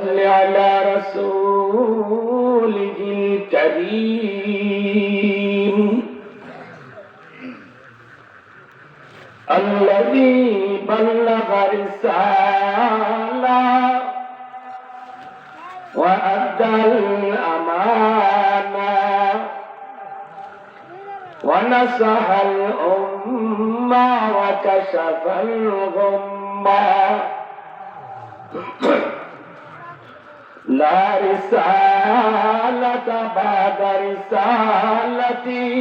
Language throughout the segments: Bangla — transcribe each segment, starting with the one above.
صل على رسوله الكريم الذي بلغ رسالة وأدى الأمانة ونصح الأمة وكشف الغمة لا رسالة بعد رسالتي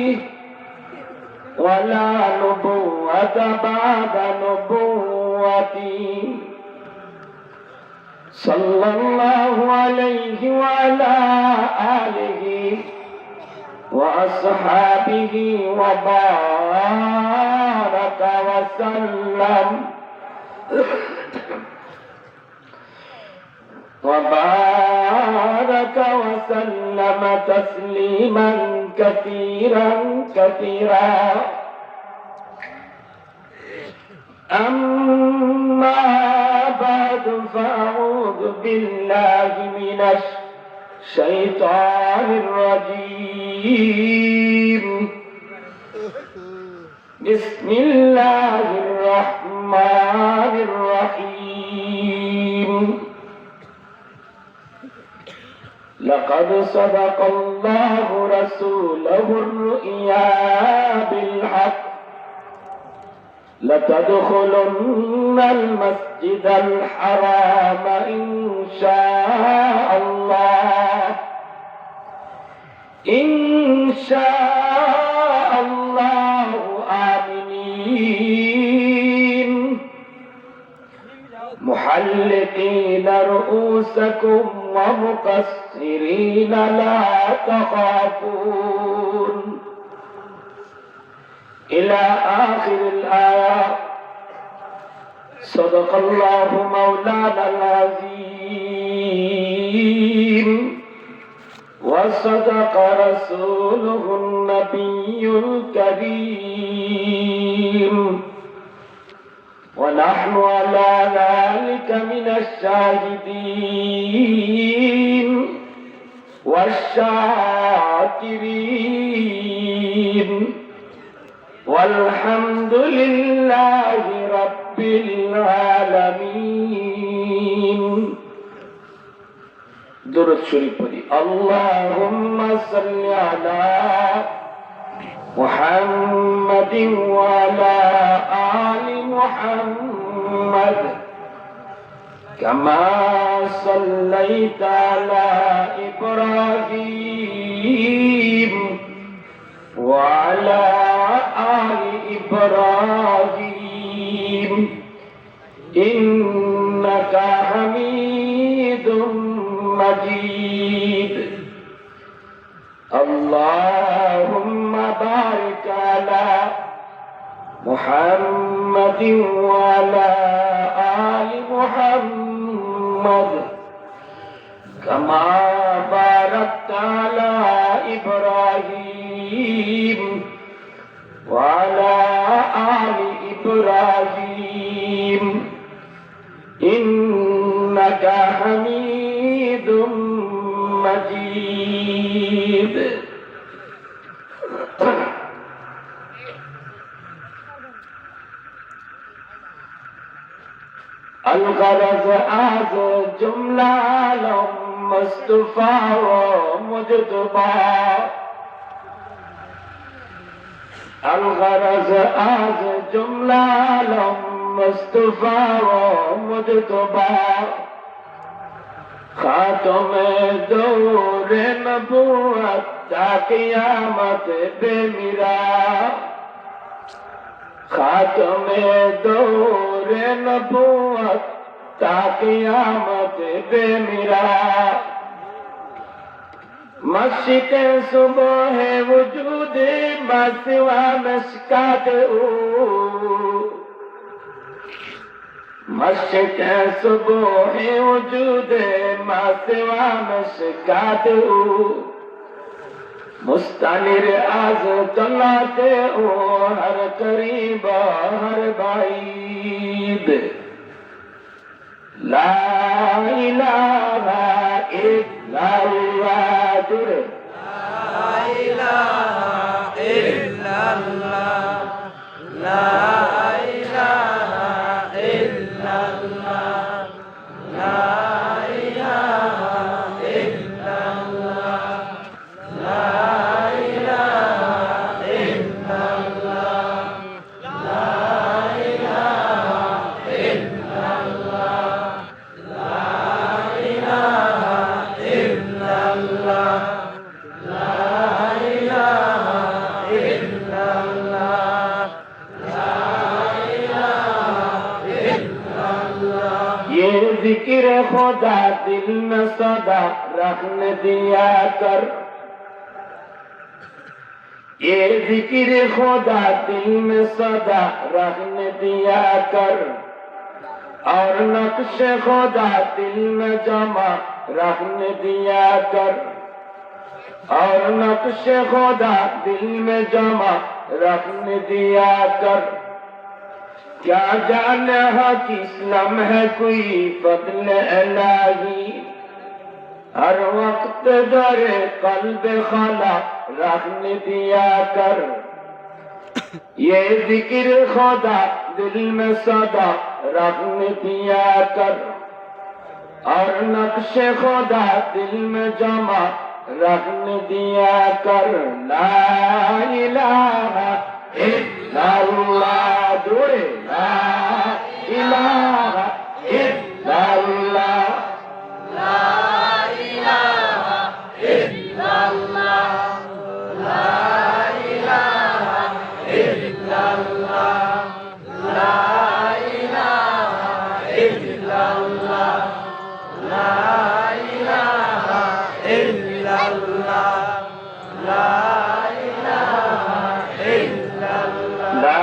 ولا نبوة بعد نبوتي صلى الله عليه وعلى آله وأصحابه وبارك وسلم تسليما كثيرا كثيرا. أما بعد فأعوذ بالله من الشيطان الرجيم. بسم الله الرحمن الرحيم. لقد صدق الله رسوله الرؤيا بالحق لتدخلن المسجد الحرام إن شاء الله آمنين محلقين رؤوسكم ومقصرين لا تخافون إلى آخر الآية. صدق الله مولانا العظيم وصدق رسوله النبي الكريم ونحن على ذلك من الشاهدين والشاكرين والحمد لله رب العالمين. درود شريف پڑھی. اللهم صل على محمد وعلى آل محمد كما صليت على إبراهيم وعلى آل إبراهيم إنك حميد مجيد. اللهم بارك على محمد وعلى آل محمد كما باركت على إبراهيم وعلى آل إبراهيم إنك حميد مجيد. الغرض از جملہ مصطفیٰ و مجتبی. الغرض از جملہ مصطفیٰ و مجتبی خاتم دور نبوت تا قیامت بے میرا. خاتم دور نبوت تا قیامت بے میرا. مشک صبح وجود مسوا مشکات او. مشک صبح وجود مسوا مشکات او. مستنیر از طلعت او ہر قریب ہر بعید. لا الہ ইলাহা ইল্লাল্লাহ লা ইলাহা ইল্লাল্লাহ লা ইলাহা ইল্লাল্লাহ লা ইলাহা ইল্লাল্লাহ লা ইলাহা ইল্লাল্লাহ লা ইলাহা ইল্লাল্লাহ লা ইলাহা ইল্লাল্লাহ লা ইলাহা ইল্লাল্লাহ ये जिक्र खुदा दिल में सदा रखने दिया कर ये जिक्र खुदा दिल में सदा रखने दिया कर और नक्श खुदा दिल में जमा रखने दिया कर और नक्श खुदा दिल में जमा रखने दिया कर क्या जाने हक इस्लाम है कोई फضل इलाही हर वक्त दरे कल्ब खाला रखने दिया कर ये जिक्र खुदा दिल में सदा रखने दिया कर और नक्श खुदा दिल में जमा रखने दिया कर ला इलाहा इल्लल्लाह जोड़े ला इलाहा इल्लल्लाह ला इलाहा इल्लल्लाह ला इलाहा इल्लल्लाह ला इलाहा इल्लल्लाह ला इलाहा इल्लल्लाह ला इलाहा इल्लल्लाह ला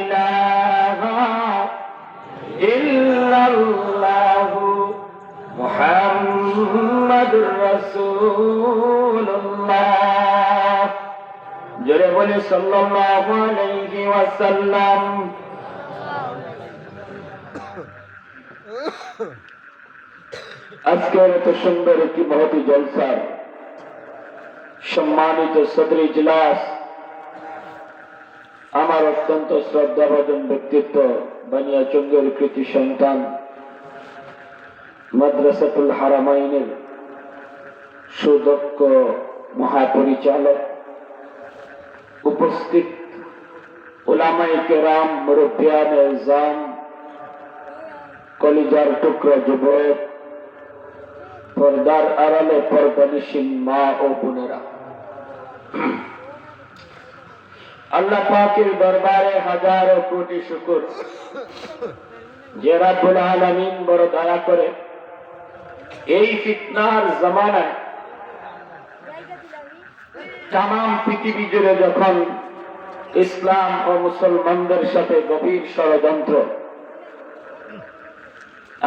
इलाहा इल्लल्लाह मुहम्मदुर रसूलुल्लाह जोरे बोले सल्लल्लाहु अलैहि वसल्लम আজকের এত সুন্দর একটি মহতী জলসার সম্মানিত সদর ইজলাস আমার অত্যন্ত শ্রদ্ধাভাজন ব্যক্তিত্ব বানিয়াচঙ্গের কৃতি সন্তান মাদ্রাসাতুল হারামাইনের সুদক্ষ মহাপরিচালক উপস্থিত উলামায়ে কেরাম মুরব্বিয়ানে ইজাম কলিজার টুকরা যুবক পর্দার আড়ালে পর্দানিশীন মা ও বোনেরা আল্লাহ পাকের দরবারে হাজারো কোটি শুকর যে রাব্বুল আলামিন বড় দয়া করে এই ফিতনার জামানায় তামাম পৃথিবী জুড়ে যখন ইসলাম ও মুসলমানদের সাথে গভীর ষড়যন্ত্র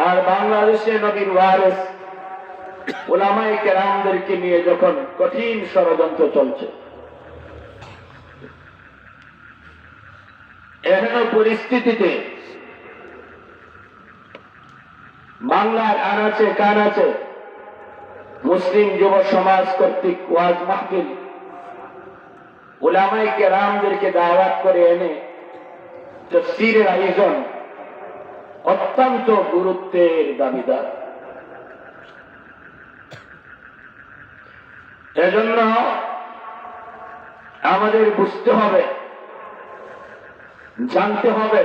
আর বাংলাদেশে নবীর ওয়ারিস উলামায়ে কেরামদেরকে নিয়ে যখন কঠিন ষড়যন্ত্র চলছে এহেন পরিস্থিতিতে বাংলার আনাচে কানাচে মুসলিম যুব সমাজ কর্তৃক ওয়াজ মাহফিল উলামায়ে কেরামদেরকে দাওয়াত করে এনে তাফসীরের আয়োজন অত্যন্ত গুরুত্বের দাবিদার। এজন্য আমাদের বুঝতে হবে, জানতে হবে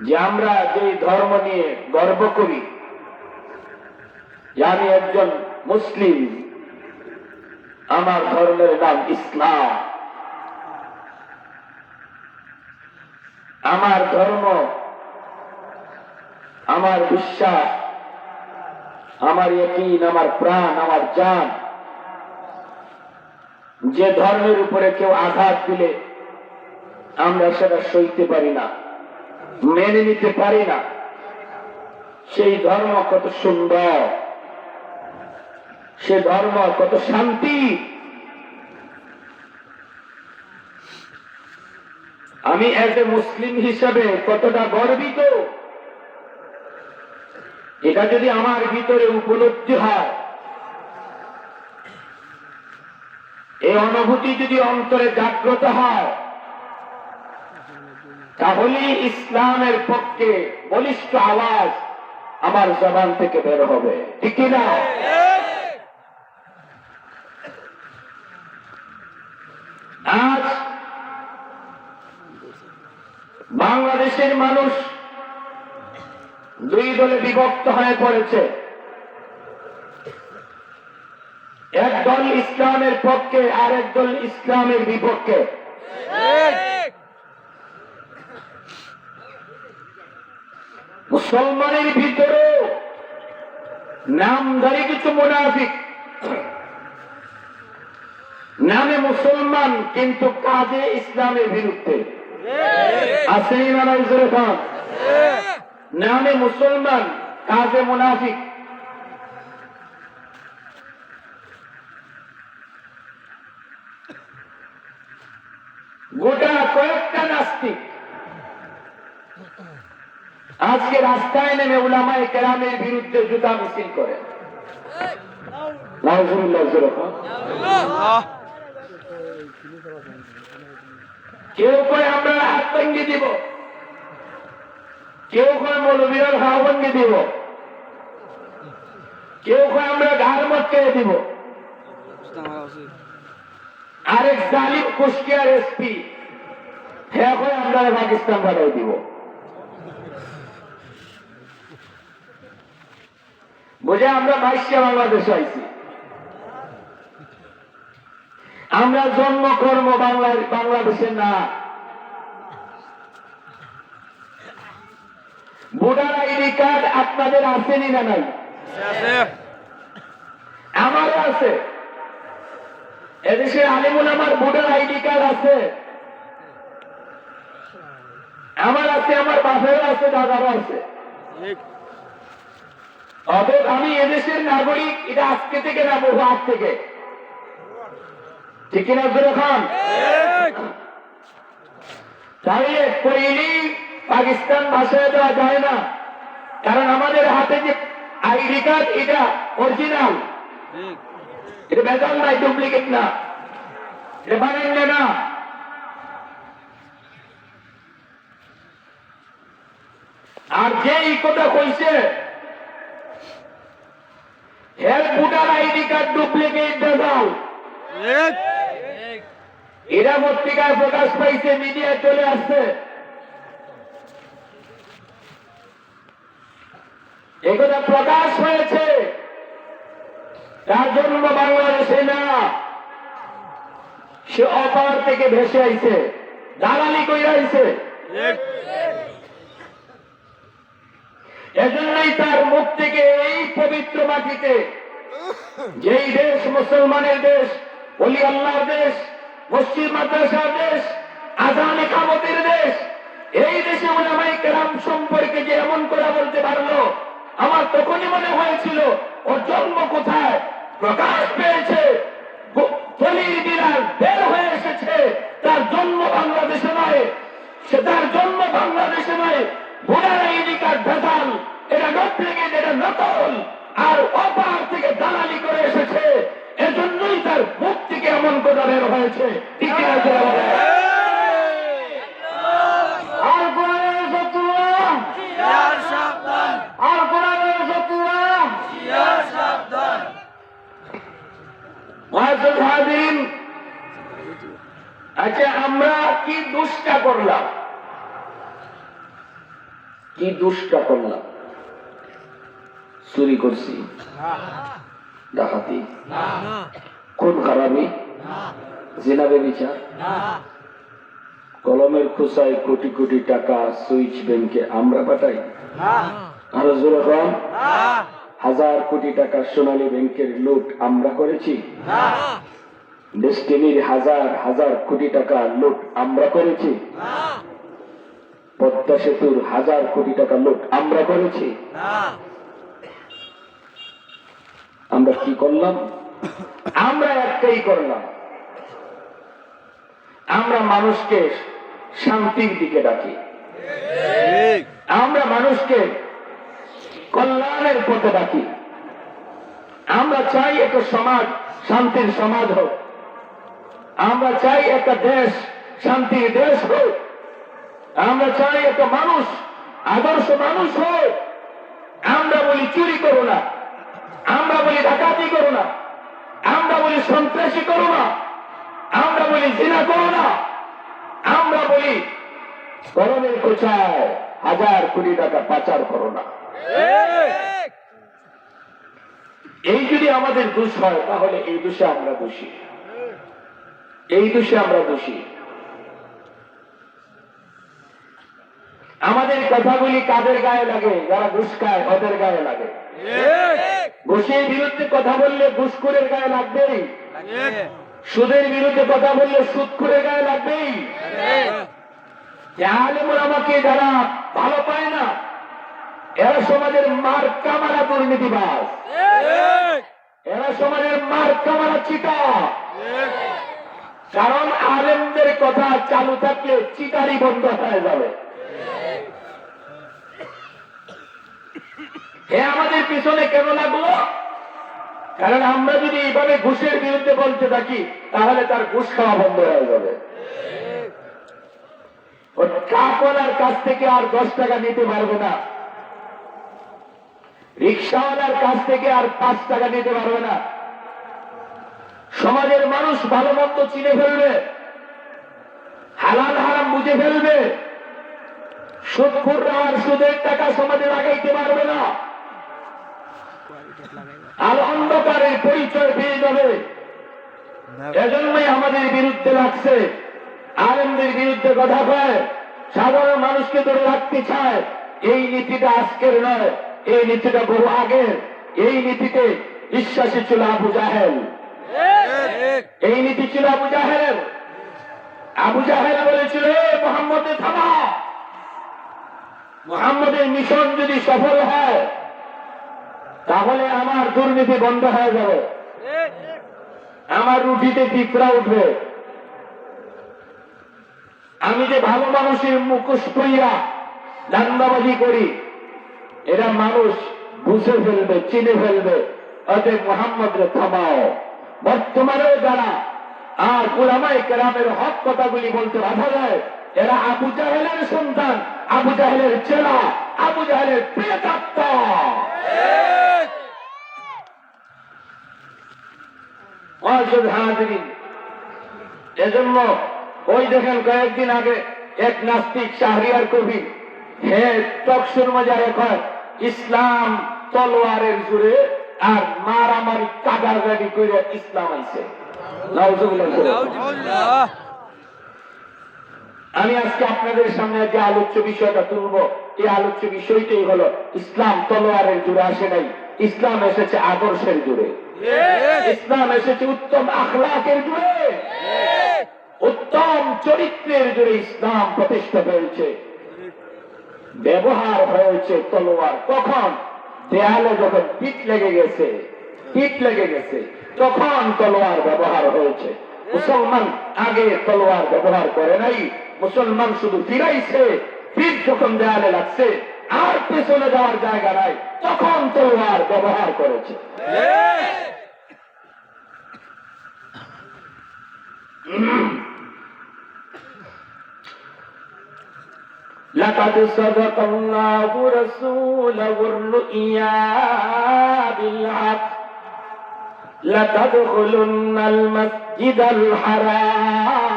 যে আমরা যে ধর্ম নিয়ে গর্ব করি, যে আমি একজন মুসলিম, আমার ধর্মের নাম ইসলাম, আমার ধর্ম, আমার বিশ্বাস, আমার ইয়াকিন, আমার প্রাণ, আমার জান, যে ধর্মের উপরে কেউ আঘাত দিলে আমরা সেটা সইতে পারি না, মেনে নিতে পারি না। সেই ধর্ম কত সুন্দর, সে ধর্ম কত শান্তি। আমি এজ এ মুসলিম হিসাবে কতটা গর্বিত, এটা যদি আমার ভিতরে উপলব্ধি হয় এই অনুভূতি যদি অন্তরে জাগ্রত হয়, তাহলে ইসলামের পক্ষে বলিষ্ঠ আওয়াজ আমার জবান থেকে বের হবে, ঠিক না? আজ বাংলাদেশের মানুষ দুই দলে বিভক্ত হয়ে পড়েছে। এক দল ইসলামের পক্ষে আর এক দল ইসলামের বিপক্ষে। মুসলমানের ভিতরে নামধারী কিছু মুনাফিক, নামে মুসলমান কিন্তু কাজে ইসলামের বিরুদ্ধে আসেনি না নাই? জোরে খান। নামে মুসলমান, কাজে মুনাফিক। গোটা কয়েকটা নাস্তিক আজকে রাস্তায় নেমে উলামায়ে কেরামের বিরুদ্ধে জুতা মিছিল করে। নাউজুবিল্লাহ, জোরে খান। কেউ কয় আমরা হাত ভেঙে দিব, কেউ কয় মৌলবীরা হাত ভেঙে দিব, কেউ কয় আমরা ঘাড় মটকে দিব। আরেক জালিম কুষ্টিয়ার এসপি হ্যাঁ কয় আমরা পাকিস্তান পাঠাই দিব। বুঝে আমরা বাইশে বাংলাদেশে আইছি, আমরা জন্ম কর্ম বাংলাদেশে না। ভোটার আইডি কার্ড আপনাদের আসেনি না নাই? আমারও আছে। এদেশে আলিমুল আমার ভোটার আইডি কার্ড আছে, আমার আছে, আমার বাপেরও আছে, দাদারও আছে। অতএব আমি এদেশের নাগরিক, এটা আজকে থেকে না, বহু আগ থেকে, ঠিক কিনা খান? তাহলে কইলি পাকিস্তান ভাষায় দেওয়া যায় না, কারণ আমাদের হাতে যে আইডি কার্ড এটা অরিজিনাল, এটা ভেজাল নাই, ডুপ্লিকেট না, এটা বানাইলে না। আর যে এই কথা কইছে এর ভোটার আইডি কার্ড ডুপ্লিকেট, ভেজাল, এরা পত্রিকায় প্রকাশ পাইছে, মিডিয়ায় চলে আসছে। একথা প্রকাশ হয়েছে, তার জন্ম বাংলাদেশে না, সে অপার থেকে ভেসে আইছে, দালালি কইরা আইছে। এজন্যই তার মুখ থেকে এই পবিত্র মাটিতে, যেই দেশ মুসলমানের দেশ, ওলি আল্লাহর দেশ, মসজিদ মাদ্রাসার দেশ, আযান ইকামতের দেশ, এই দেশে উলামায়ে কেরাম সম্পর্কে যে এমন করে বলতে পারলো, আমার তখনই মনে হয়েছিল ওর জন্ম কোথায়, প্রকাশ পেয়েছে, গলির বিড়াল বের হয়ে এসেছে। তার জন্ম বাংলাদেশে নয়, সে তার জন্ম বাংলাদেশে নয়, ভোটার আইডি কার্ড ভেজাল, এটা ডুপ্লিকেট, এটা নকল, আর অপার থেকে দালালি করে এসেছে। এজন্যই তার মুখ থেকে এমন কথা বের হয়েছে, ঠিক আছে? আর কোরআনের শত্রুরা, আর কোরআনের শত্রুরা, আচ্ছা আমরা কি দুষ্টা করলাম, কি দুষ্টা করলাম? চুরি করছি, ডাকাতি, খুন খারাপি, জিনাবে বিচার, কলমের খোসায় কোটি কোটি টাকা সুইচ ব্যাংকে আমরা পাঠাই, আরো জোরে কম, হাজার কোটি টাকা সোনালী ব্যাংকের লুট আমরা করেছি, ডেস্টিনির হাজার হাজার কোটি টাকা লুট আমরা করেছি, পদ্মা সেতুর হাজার কোটি টাকা লুট আমরা করেছি। আমরা কি করলাম? আমরা একটাই করলাম, আমরা মানুষকে শান্তির দিকে ডাকি, আমরা মানুষকে কল্যাণের পথে ডাকি। আমরা চাই একটা সমাজ, শান্তির সমাজ হোক। আমরা চাই একটা দেশ শান্তির দেশ হোক, আমরা চাই একটা মানুষ আদর্শ মানুষ হোক। আমরা বলি চুরি করো না, আমরা বলি ডাকাতি করো না, আমরা বলি সন্ত্রাসী করো না, আমরা বলি জিনা করো না, আমরা বলি করণের কোচায় 1000 কোটি টাকা পাচার করো না। এই যদি আমাদের দোষ হয় তাহলে এই দোষে আমরা দোষী, এই দোষে আমরা দোষী। আমাদের কথাগুলি কাদের গায়ে লাগে? যারা ঘুষ খায় ওদের গায়ে লাগে। ঘুষের বিরুদ্ধে কথা বললে ঘুষখোরের গায়ে লাগবেই, সুদের বিরুদ্ধে কথা বললে সুদখোরের গায়ে লাগবেই। আলেম ওলামাকে যারা ভালো পায় না এরা সমাজের মার কামারা দুর্নীতিবাজ, এরা সমাজের মার কামারা চিটা। কারণ আলেমদের কথা চালু থাকলে চিটারি বন্ধ হয়ে যাবে। আমাদের পিছনে কেন লাগলো? কারণ আমরা যদি এইভাবে ঘুষের বিরুদ্ধে বলতে থাকি তাহলে তার ঘুষ খাওয়া বন্ধ হয়ে যাবে। ওর ট্রাকওয়ালার কাছ থেকে আর 10 টাকা নিতে পারবে না, রিক্সাওয়ালার কাছ থেকে আর 5 টাকা নিতে পারবে না। সমাজের মানুষ ভালো মন্দ চিনে ফেলবে, হালাল হারাম বুঝে ফেলবে। সুদখোররা আর সুদের টাকা সমাজে লাগাইতে পারবে না, আর অন্ধকারের পরিচয় পেয়ে যাবে। এজন্যই আমাদের বিরুদ্ধে লাগছে, আলেমদের বিরুদ্ধে কথা কয়, সাধারণ মানুষকে ধরে রাখতে চায়। এই নীতিটা আজকের নয়, এই নীতিটা বহু আগের। এই নীতিতে বিশ্বাসী ছিল আবু জাহেল, এই নীতি ছিল আবু জাহেল। আবু জাহেল বলেছিল মুহাম্মদে থামা, মুহাম্মদের মিশন যদি সফল হয় তাহলে আমার দুর্নীতি বন্ধ হয়ে যাবে, আমার রুটিতে পিঁপড়া উঠবে। আমি যে ভালো মানুষের মুখোশ কইরা দান্দাবাজি করি এরা মানুষ বুঝে ফেলবে, চিনে ফেলবে। অতএব মুহাম্মদরে থামাও। বর্তমানেও যারা আর উলামায়ে কেরামের হক কথাগুলি বলতে বাধা দেয় এরা আবু জাহেলের সন্তান, আবু জাহেলের চেলা, আবু জাহেলের প্রেতাত্মা। এজন্য ওই দেখেন কয়েকদিন আগে এক নাস্তিক শাহরিয়ার কবি টকশোর মজায় এখন ইসলাম তলোয়ারের জুড়ে আর মারামারি কাটার গাড়ি করে ইসলাম আইছে। আমি আজকে আপনাদের সামনে যে আলোচ্য বিষয়টা তুলব, এই আলোচ্য বিষয়টাই হলো ইসলাম তলোয়ারের জুড়ে আসে নাই, ইসলাম এসেছে আদর্শের জুড়ে, ইসলাম এসেছে উত্তম আখলাকের জুড়ে, উত্তম চরিত্রের জুড়ে ইসলাম প্রতিষ্ঠা হয়েছে। ব্যবহার হয়েছে তলোয়ার কখন? দেয়ালে যখন পিঠ লেগে গেছে, পিঠ লেগে গেছে তখন তলোয়ার ব্যবহার হয়েছে। মুসলমান আগে তলোয়ার ব্যবহার করে নাই, মুসলমান শুধু ফিরাইছে। পিঠ যখন দেয়ালে লাগছে আর পেছনে যাওয়ার জায়গা নাই তখন তলোয়ার ব্যবহার করেছে। لقد صدق الله رسوله الرؤيا بالحق لتدخلن المسجد الحرام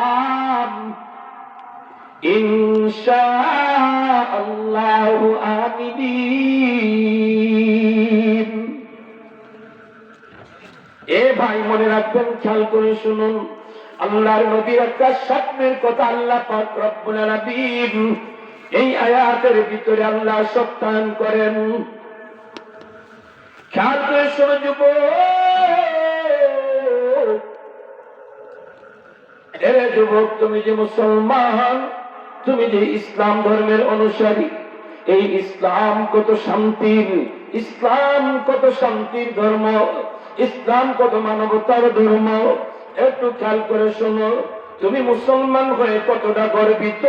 إن شاء الله آمنين। এ ভাই মনে রাখবেন, খেয়াল করে শুনুন, আল্লাহর নবীর একটা স্বপ্নের কথা আল্লাহ পাক রব্বুল আলামিন এই আয়াতের ভিতরে আল্লাহ সত্যায়ন করেন। খেয়াল করে শোনো যুবক, এরে যুবক, তুমি যে মুসলমান, তুমি যে ইসলাম ধর্মের অনুসারী, এই ইসলাম কত শান্তির, ইসলাম কত শান্তির ধর্ম, ইসলাম কত মানবতার ধর্ম। একটু খেয়াল করে শোনো, তুমি মুসলমান হয়ে কতটা গর্বিত।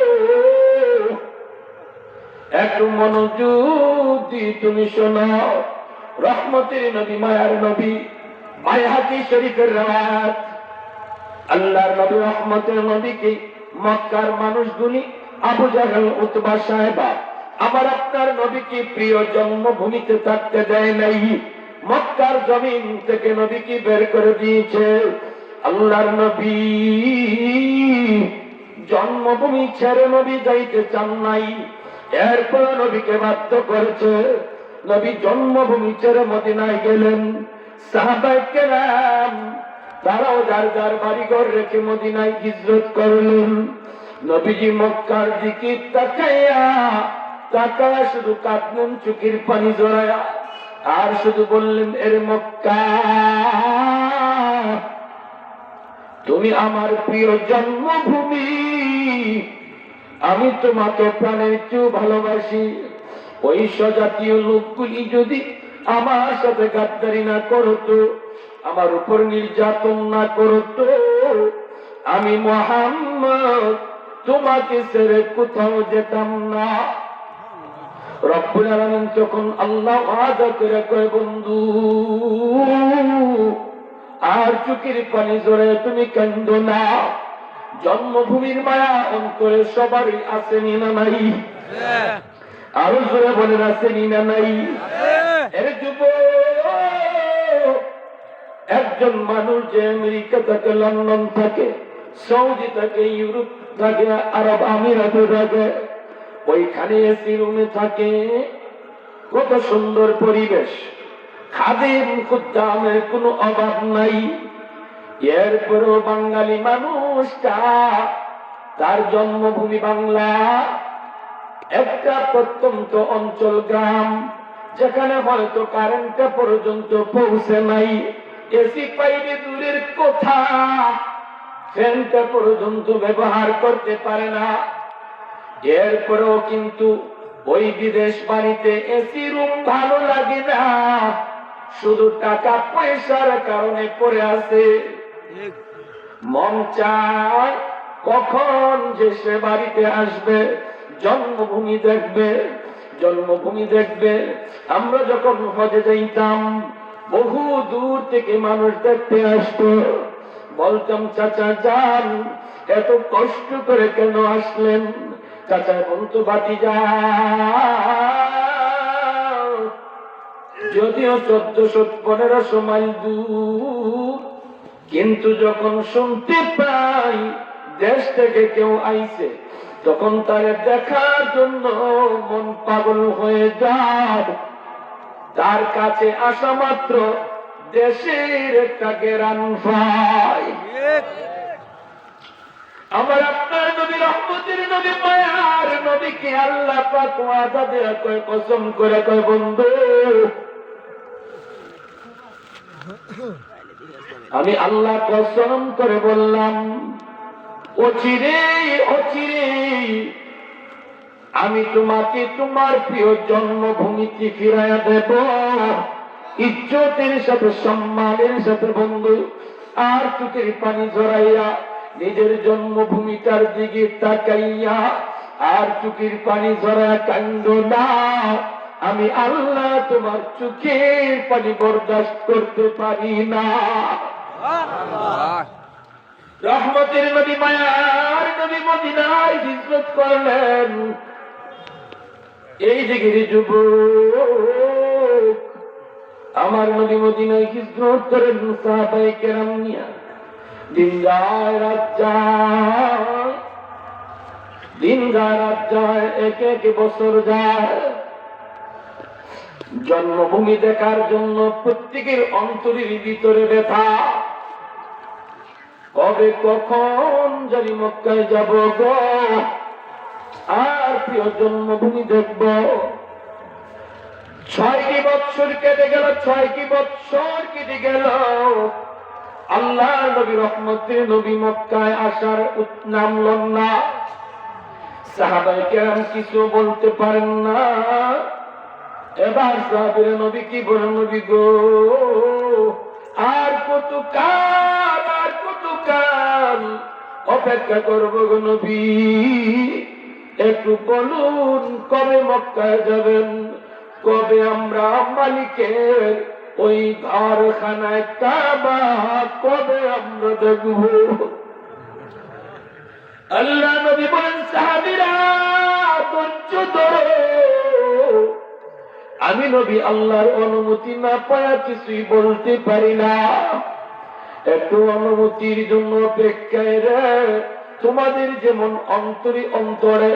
একটু মনোযোগ দিয়ে তুমি শোনো, রহমতের নবী, মায়ার নবী, বাইহাকি শরীফের রাত, আল্লাহর নবী রহমতের নবীকে মক্কার মানুষগুলি আবু জাহেল উতবা সাহেবা আমার আপনার নবীকে প্রিয় জন্মভূমিতে থাকতে দেয় নাই, মক্কার জমিন থেকে নবীকে বের করে দিয়েছে। আল্লাহর নবী জন্মভূমি ছেড়ে নবী যাইতে চান নাই, এরপর নবীকে বাধ্য করেছে। নবী জন্মভূমি ছেড়ে মদিনায় গেলেন। সাহাবায়ে কেরাম তারাও যার যার বাড়িঘর রেখে মদিনায় হিজরত করলেন। নবীজি মক্কার দিকে তাকায়া শুধু কাঁদলেন চোখের পানি জড়ায়া, আর শুধু বললেন, এর মক্কা তুমি আমার প্রিয় জন্মভূমি, আমি তোমাকে প্রাণের চেয়েও ভালোবাসি। ওই স্বজাতীয় লোকগুলি যদি আমার সাথে গাদ্দারি না করতো, আমার উপর নির্যাতন না করতো, আমি মুহাম্মদ তোমাকে ছেড়ে কোথাও যেতাম না। রব্বুল আলামিন যখন আল্লাহ ওয়াদা করে কয়, বন্ধু আর চোখের পানি জড়ে তুমি কান্দো না, জন্মভূমির মায়া অন্তরে সবারই আসেনি না নাই? আরো জোরে বলেন আসেনি না নাই? এর যুবক একজন মানুষ যে আমেরিকা থাকে, লন্ডন থাকে, সৌদি থাকে, ইউরোপ থাকে, আরব আমিরাতে থাকে, ওইখানে এসি রুমে থাকে, কত সুন্দর পরিবেশ, খাদিম খুদ্দামের কোনো অভাব নাই। এরপরও বাঙালি মানুষটা তার জন্মভূমি বাংলা, একটা প্রত্যন্ত অঞ্চল গ্রাম, যেখানে হয়তো কারেন্টটা পর্যন্ত পৌঁছে নাই, এসি পাইলে দূরের কথা, ফ্যানটা পর্যন্ত ব্যবহার করতে পারে না। এরপরেও কিন্তু ওই বিদেশ বাড়িতে এসি রুম ভালো লাগে না, শুধু টাকা পয়সার কারণে পড়ে আছে। মন চায় কখন যে সে বাড়িতে আসবে, জন্মভূমি দেখবে, জন্মভূমি দেখবে। আমরা যখন হজে যাইতাম, বহু দূর থেকে মানুষ দেখতে আসতো, বলতাম, চাচা যান, এত কষ্ট করে কেন আসলেন? চাচা বলতো, ভাতিজা যদিও 1400-1500 মাইল দূর, কিন্তু যখন শুনতে পাই দেশ থেকে কেউ আইছে, তখন তারে দেখার জন্য মন পাগল হয়ে যায়। তার কাছে আসা মাত্র দেশের একটা গেরান পায়। আমার আপনার নবী রহমতের নবী মায়ার নবীকে আল্লাহ পাক ওয়াদা দেয়া কয়, কসম করে কয়, বন্ধু আমি আল্লাহ কসম করে বললাম, অচিরে অচিরে আমি তোমাকে তোমার প্রিয় জন্মভূমিতে ফিরাইয়া দেব, ইজ্জতের সাথে, সম্মানের সাথে। বন্ধু আর চোখের পানি জড়াইয়া নিজের জন্মভূমিটার দিকে তাকাইয়া আর চোখের পানি জড়াইয়া কান্দো না, আমি আল্লাহ তোমার চোখের পানি বরদাস্ত করতে পারি না। রহমতের নবী মায়ার নবী মদিনায় হিজরত করলেন। এই দিকের যুবক আমার নবী মদিনায় হিজরত করেন সাহাবায়ে কেরাম নিয়া। দিন যায় রাত যায়, দিন যায় রাত যায়, এক এক বছর যায়। জন্মভূমি দেখার জন্য প্রত্যেকের অন্তরের ভিতরে ব্যথা, কবে কখন জানি মক্কায় যাব গো, আর প্রিয় জন্মভূমি দেখব। 6টি বৎসর কেটে গেল, 6টি বৎসর কেটে গেল, আল্লাহ নবী রহমতের নবী মক্কায় আসার নামলেন না। সাহাবায়ে কেরাম কিছু বলতে পারেন না। এবার সাহাবীরা নবী কি বলেন, নবী গো আর কত কাল, আর কত কাল অপেক্ষা করবো গো নবী, একটু বলুন কবে মক্কায় যাবেন, কবে আমরা মালিকের ওই ঘরখানায় কাবা কবে আমরা দেখব? আল্লাহ নবী বলেন, সাহাবীরা ধৈর্য ধরো, আমি নবী আল্লাহর অনুমতি না পায়া কিছুই বলতে পারি না। একটু অনুমতির জন্য অপেক্ষায় রে। তোমাদের যেমন অন্তরে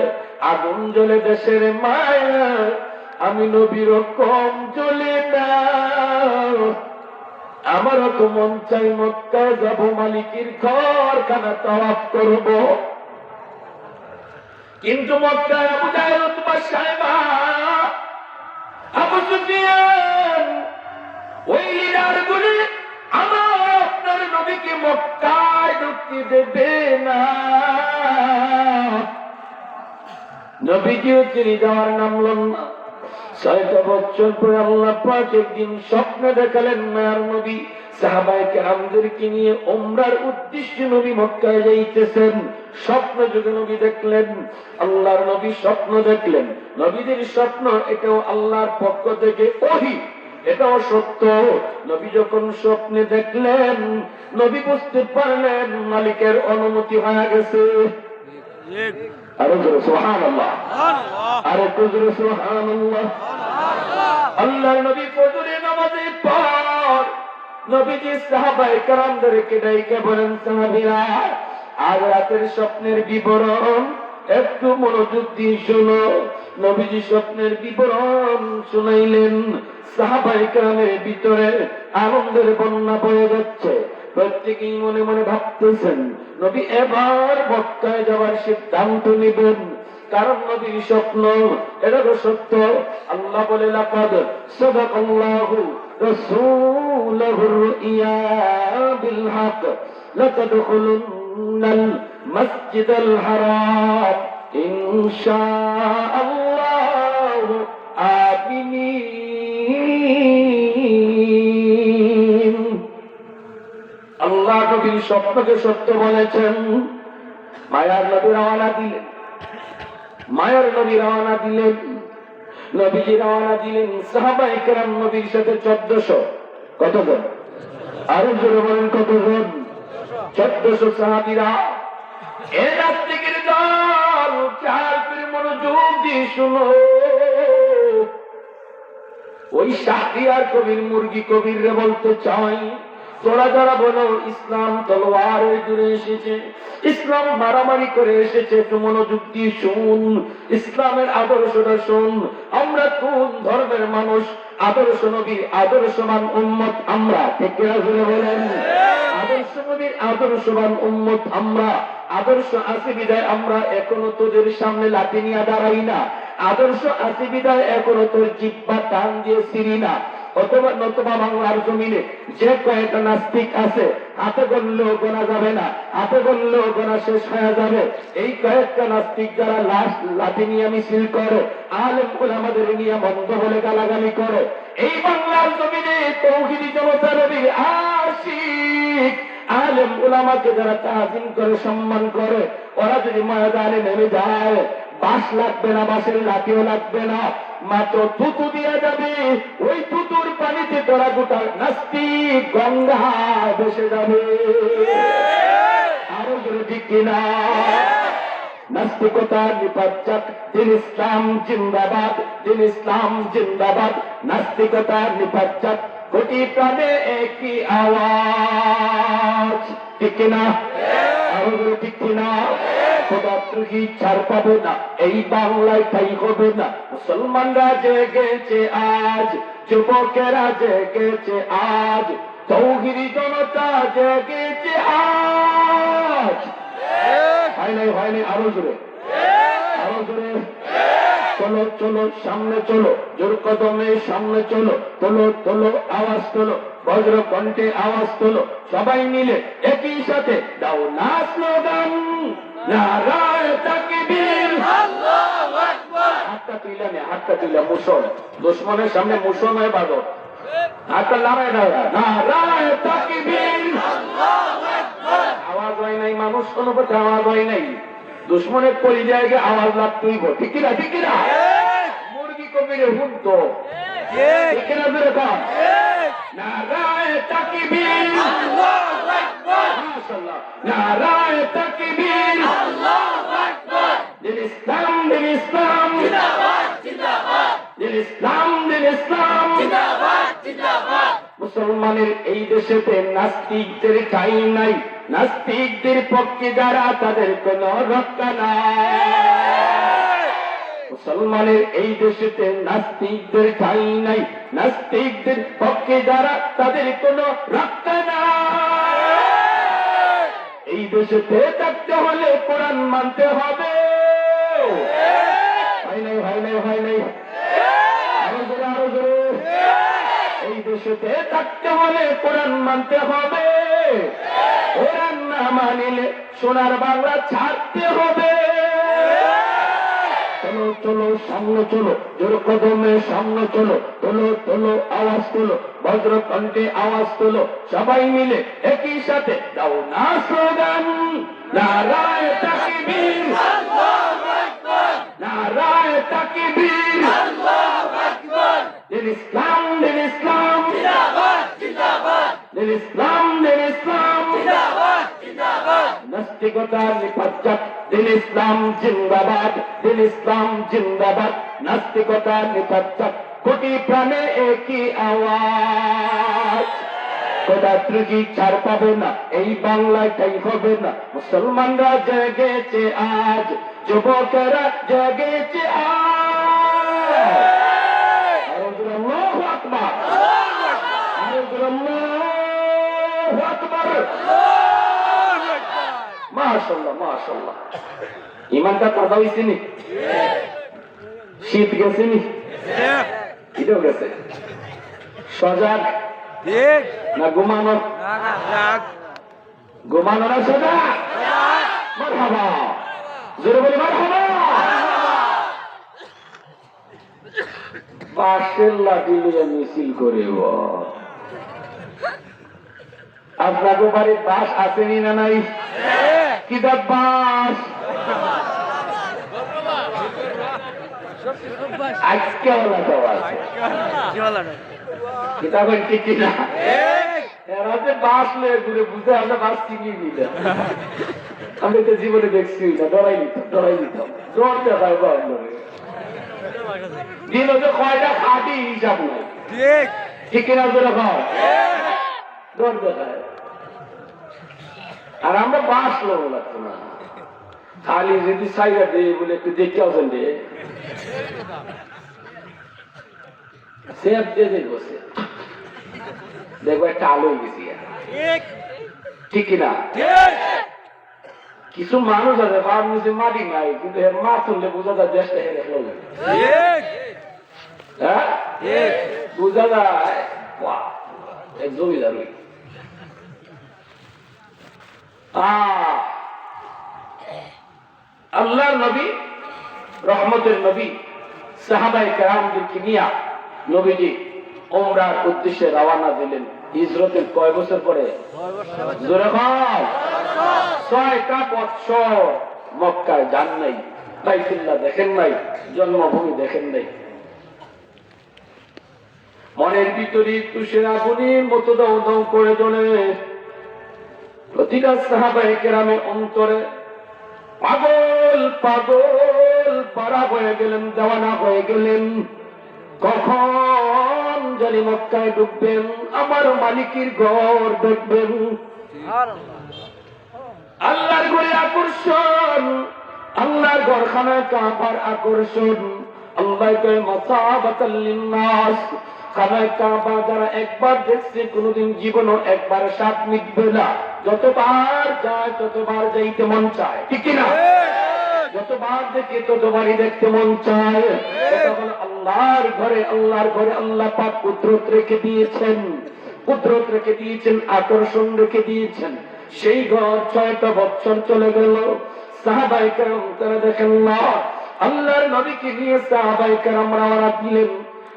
আগুন জ্বলে দেশের মায়া, আমি নবীর কম জ্বলে না। আমারও তো মন চাই মক্কায় যাব, মালিকের ঘরখানা তাওয়াফ করব। কিন্তু মক্কায় আবু জাহেল উতবা সাহেবা, আবু সুফিয়ান, ওই লিডারগুলি আমার আপনার নবীকে মক্কায় ঢুকতে দেবে না। নবীজিও তিনি যাওয়ার নামলেন না। ৬টা বছর পরে আল্লাহ পাক একদিন স্বপ্নে দেখালেন মায়ার নবী সাহাবায়ে কেরামদেরকে নিয়ে উমরার উদ্দেশ্যে নবী মক্কায় যাইতেছেন। স্বপ্ন যুগে নবী দেখলেন, আল্লাহর নবী স্বপ্ন দেখলেন। নবীদের স্বপ্ন এটাও আল্লাহর পক্ষ থেকে ওহী, এটাও সত্য। নবী যখন স্বপ্নে দেখলেন, নবী বুঝতে পারলেন মালিকের অনুমতি হয়ে গেছে। আরো জোরে সুবহানাল্লাহ, আরো জোরে সুবহানাল্লাহ। আল্লাহর নবী ফজরের নামাজের পর নবীজি সাহাবায়ে কেরামদেরকে ডাইকে বলেন, সাহাবীরা আজ রাতের স্বপ্নের বিবরণ একটু মনোযোগ দিয়ে শোনো। নবীজি স্বপ্নের বিবরণ শুনাইলেন। সাহাবায়ে কেরামের ভিতরে আনন্দের বন্যা বয়ে যাচ্ছে। প্রত্যেকেই মনে মনে ভাবতেছেন নবী এবার মক্কায় যাওয়ার সিদ্ধান্ত নেবেন, কারণ নবীর স্বপ্ন এটা তো সত্য। আল্লাহ বলে, লাকাদ সাদাকাল্লাহু রাসূলুহুর রুইয়া বিল হক লাতাদখুলুন্নাল মাসজিদাল হারাম ইনশাআল্লাহ আমিনিন। আল্লাহ নবীর স্বপ্নকে সত্য বলেছেন। মায়ার নবী রওনা দিলেন, মায়ার নবী রওনা দিলেন, নবীজি রওনা দিলেন। সাহাবায়ে কেরাম নবীর সাথে 1400। কতজন? আরো জোরে বলেন, কতজন? 1400 সাহাবীরা। এ নাস্তিকের দল, খেয়াল করে মনোযোগ দিয়ে শুনো। ওই শাহরিয়ার কবির মুরগি কবিররে বলতে চাই, তোরা যারা বলো ইসলাম তলোয়ারের জুড়ে এসেছে, ইসলাম মারামারি করে এসেছে, একটু মনোযোগ দিয়ে শুন, ইসলামের আদর্শটা শুন। আমরা কোন ধর্মের মানুষ? আদর্শ নবীর আদর্শবান উম্মত আমরা। ঠিক কিনা জুড়ে বলেন? আদর্শ নবীর আদর্শবান উম্মত আমরা। আদর্শ আছে বিদায় আমরা এখনো তোদের সামনে লাঠি নিয়ে দাঁড়াই না। আদর্শ আছে বিদায় এখনো তোর জিহ্বা টান দিয়ে ছিঁড়ি না। অথবা নতুবা বাংলার জমিনে যে কয়েকটা নাস্তিক আছে, হাতে গড়লেও গোনা যাবে না, হাতে গড়লেও গোনা শেষ হয়ে যাবে। এই কয়েকটা নাস্তিক যারা লাঠি নিয়ে মিছিল করে, আলেম ওলামাদের নিয়ে মন্দ বলে গালাগালি করে, এই বাংলার জমিনে তৌহিদি জনতা নবীর আশিক আলেম ওলামাকে যারা তাজিম করে, সম্মান করে, ওরা যদি ময়দানে নেমে যায়, বাঁশ লাগবে না, বাঁশের লাঠিও লাগবে না, মাত্র থুতু দিয়ে যাবে। ওই থুতুর পানিতে তোরা গোটা নাস্তিক গঙ্গা ভেসে যাবে। আরো জোরে ঠিক কিনা? নাস্তিকতা নিপাত, দিন ইসলাম জিন্দাবাদ, দিন ইসলাম জিন্দাবাদ। নাস্তিকতা নিপাত, কোটি প্রাণে একই আওয়াজ। ঠিক কিনা? আরো জোরে ঠিক কিনা? খোদাদ্রোহী ছাড় পাবে না, এই বাংলায় তাই হবে না। মুসলমানরা জেগেছে আজ, যুবকেরা জেগেছে আজ, তৌহিদি জনতা জেগেছে আজ। হয় নাই, হয় নাই, আরো জোরে, আরো জোরে। চলো চলো সামনে চলো, জোর কদমে সামনে চলো, তোলো তোলো আওয়াজ তোলো, বজ্র কণ্ঠে আওয়াজ তোলো, সবাই মিলে একই সাথে দাও না স্লোগান, নারায়ে তাকবীর, আল্লাহু আকবার। হাতটা তুইলা নে, হাতটা তুইলা, মুসল দুশমনের সামনে মুসল নয় বাদো, হাতটা নারায়ে দাও, নারায়ে তাকবীর, আল্লাহু আকবার। আওয়াজ হয় নাই, মানুষ কোনো পথে আওয়াজ হয় নাই, দুশ্মনের পরিযায়কে আওয়াজ লাগতেই বল। ঠিক কিনা? ঠিক কিনা? মুরগি কবিরে হুন তো ঠিক কিনা? নারায়ে তাকবীর, আল্লাহু আকবার, মাশাআল্লাহ, নারায়ে তাকবীর, আল্লাহু আকবার, দিন ইসলাম, দিন ইসলাম, জিন্দাবাদ জিন্দাবাদ, দিন ইসলাম, দিন ইসলাম। জিন্দাবাদ জিন্দাবাদ, মুসলমানের এই দেশেতে নাস্তিকদের ঠাঁই নাই, নাস্তিকদের পক্ষে যারা তাদের কোন রক্ষা নাই। মুসলমানের এই দেশেতে নাস্তিকদের ঠাঁই নাই, নাস্তিকদের পক্ষে যারা তাদের কোন রক্ষা নাই। এই দেশেতে থাকতে হলে কোরআন মানতে হবে। হয় নাই, হয় নাই, হয় নাই, আরো জোরে, আরো জোরে। এই দেশেতে থাকতে হলে কোরআন মানতে হবে। কোরআন না মানিলে সোনার বাংলা ছাড়তে হবে। চলো চলো সামনে চলো, জোর কদমে সামনে চলো, তোলো তোলো আওয়াজ তোলো, বজ্র কণ্ঠে আওয়াজ তোলো, সবাই মিলে একই সাথে দাও না স্লোগান, নারায়ে তাকবীর, আল্লাহু আকবার, নারায়ে তাকবীর, আল্লাহু আকবার, দিন ইসলাম, দিন ইসলাম, জিন্দাবাদ জিন্দাবাদ, দিন ইসলাম, দিন ইসলাম। জিন্দাবাদ জিন্দাবাদ, নাস্তিকতার নিপাত, দিন ইসলাম জিন্দাবাদ, দিন ইসলাম জিন্দাবাদ। নাস্তিকতার নিপাত, কোটি প্রাণে একই আওয়াজ। কোথা ত্রুটি ছাড় পাবে না, এই বাংলায় তাই হবে না। মুসলমানরা জেগেছে আজ, যুবকেরা জেগেছে আজ। আল্লাহু আকবার, আল্লাহু আকবার। মাশাআল্লাহ, মাশাআল্লাহ। ইমানটা কথা হইছে নি? শীত গেছে নি? এটাও গেছে। সজাগ ঠিক না ঘুমানো? না না রাগ, ঘুমানো না সজাগ? মারহাবা, জোরে বলি মারহাবা। বাঁশের লাঠি নিয়ে মিছিল করে আপনাকে বাড়ির বাস আসেনি না নাই? কিতাব বাস আজকে ওলা আছে কিতাব ঠিক কিনা? এরা যে বাস লয়ে ঘুরে বুঝে আমরা বাস চিনিয়ে নিলাম। আমি তো জীবনে দেখছি না, ডরাই নিতাম জ্বর দেখায় বা দিন যে কয়টা খাটি হিসাব নাই, ঠিক ঠিক কিনা? জোরে হয় জ্বর দেখায়। আর আমরা বাস লোক লাগতো না, খালি যদি সাইডা দেয় বলে একটু দেখতে আসেন রে সেফ দিয়ে দেখবো, দেখবো একটা আলো গেছি। ঠিক ঠিক কিনা? ঠিক, কিছু মানুষ আছে বাপ নিচে মাটি নাই, কিন্তু এর মা তুললে বোঝা যায় দেশটা হেরে ফেলবে। ঠিক হ্যাঁ, ঠিক, বোঝা যায় বাহ, এক জমিদার হই। আল্লাহর নবী, রহমতের নবী, সাহাবায়ে কেরামদেরকে নিয়ে নবীজি উমরার উদ্দেশ্যে রওনা দিলেন। হিজরতের কয় বছর পরে? জোরে হয় 6টা বছর মক্কায় যান নাই, বাইতুল্লাহ দেখেন নাই, জন্মভূমি দেখেন নাই। মনের ভিতরে তুষের আগুনের মতো দাও দাও করে জ্বলে। প্রতিটা সাহাবায়ে কেরামের অন্তরে পাগল পাগল পারা হয়ে গেলেন, দেওয়ানা হয়ে গেলেন। কখন জানি মক্কায় ঢুকবেন, আমার মালিকের ঘর দেখবেন। আল্লাহর ঘরে আকর্ষণ, আল্লাহর ঘরখানায় কাবার আকর্ষণ। আল্লাহ কয় মাসাবাতাল লিন্নাস, খানায় কাবা যারা একবার দেখছে কোনোদিন জীবনও একবার স্বাদ মিটবে না। যতবার যায় ততবার যাইতে মন চায়, ঠিক কিনা? যতবার দেখে ততবারই দেখতে মন চায়। তখন আল্লাহর ঘরে, আল্লাহর ঘরে আল্লাহ পাক কুদরত রেখে দিয়েছেন, কুদরত রেখে দিয়েছেন, আকর্ষণ রেখে দিয়েছেন। সেই ঘর 6টা বছর চলে গেল। সাহাবায়ে কেরাম তারা দেখেন না, আল্লাহর নবীকে নিয়ে সাহাবায়ে কেরাম রওনা দিলেন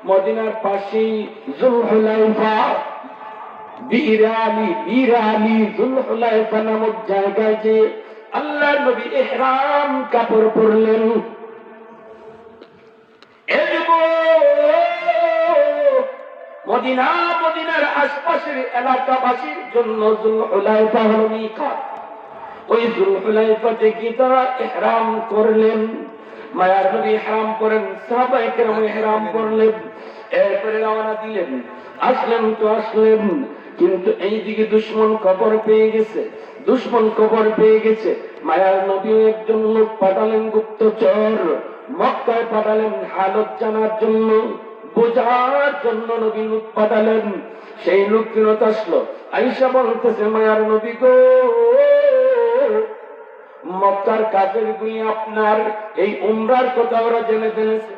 মদিনার পাশেই যুলহুলাইফা, বিরালি যুলহুলাইফা নামক জায়গায় যে আল্লাহর নবী ইহরাম কাপড় পরলেন। মদিনা মদিনার আশপাশের এলাকাবাসীর জন্য যুলহুলাইফা হলো মিকাত। ওই যুলহুলাইফাতে কি তারা ইহরাম করলেন, মায়ার নবী ইহরাম করেন, সাহাবায়ে কেরাম ইহরাম করলেন, এরপরে রওনা দিলেন। আসলেন তো আসলেন, কিন্তু এইদিকে দুশমন খবর পেয়ে গেছে, দুশমন খবর পেয়ে গেছে। মায়ার নবীও একজন লোক পাঠালেন, গুপ্তচর মক্কায় পাঠালেন হালত জানার জন্য, বোঝার জন্য নবী লোক পাঠালেন। সেই লোক ফেরত আসলো, আয়েশা বলতেছে, মায়ার নবী গো, মক্কার কাফেরগুলি আপনার এই উমরার কথা ওরা জেনে ফেলেছে,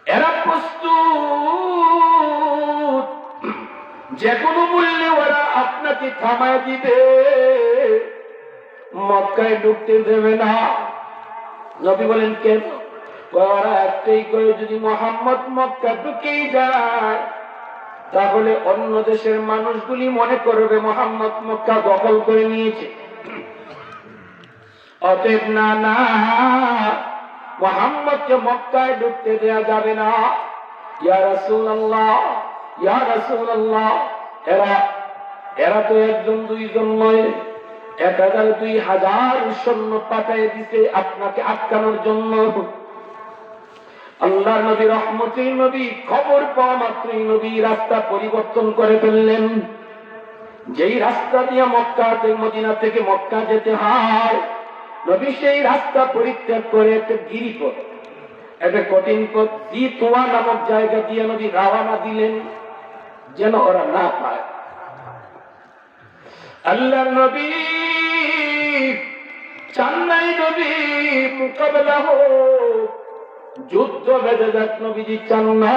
এরা প্রস্তুত, যে কোনো মূল্যে ওরা আপনাকে থামায় দিবে, মক্কায় ঢুকতে দেবে না। নবী বলেন কেন? ওরা একটাই করে, যদি মুহাম্মদ মক্কা ঢুকেই যায় তাহলে অন্য দেশের মানুষগুলি মনে করবে মুহাম্মদ মক্কা দখল করে নিয়েছে। অতএব না না, মুহাম্মদকে মক্কায় ঢুকতে দেয়া যাবে না। ইয়া রাসূলুল্লাহ, ইয়া রাসূলুল্লাহ, এরা তো একজন দুইজন নয়, 1000-2000 সৈন্য পাঠিয়ে দিতে আপনাকে আটকানোর জন্য। আল্লাহর নবী রহমতের নবী খবর পাওয়া মাত্রই নবী রাস্তা পরিবর্তন করে ফেললেন। যেই রাস্তা দিয়ে মক্কা থেকে মদিনা থেকে মক্কা যেতে হয়, নবী সেই রাস্তা পরিত্যাগ করে একটা গিরিপথ, একটা কঠিন পথ জিতওয়া নামক জায়গা দিয়ে নবী রওনা দিলেন, যেন ওরা না পায়। আল্লাহর নবী চান নাই নবী মোকাবেলা হোক, যুদ্ধ বেঁধে যাক, নবীজি চান না।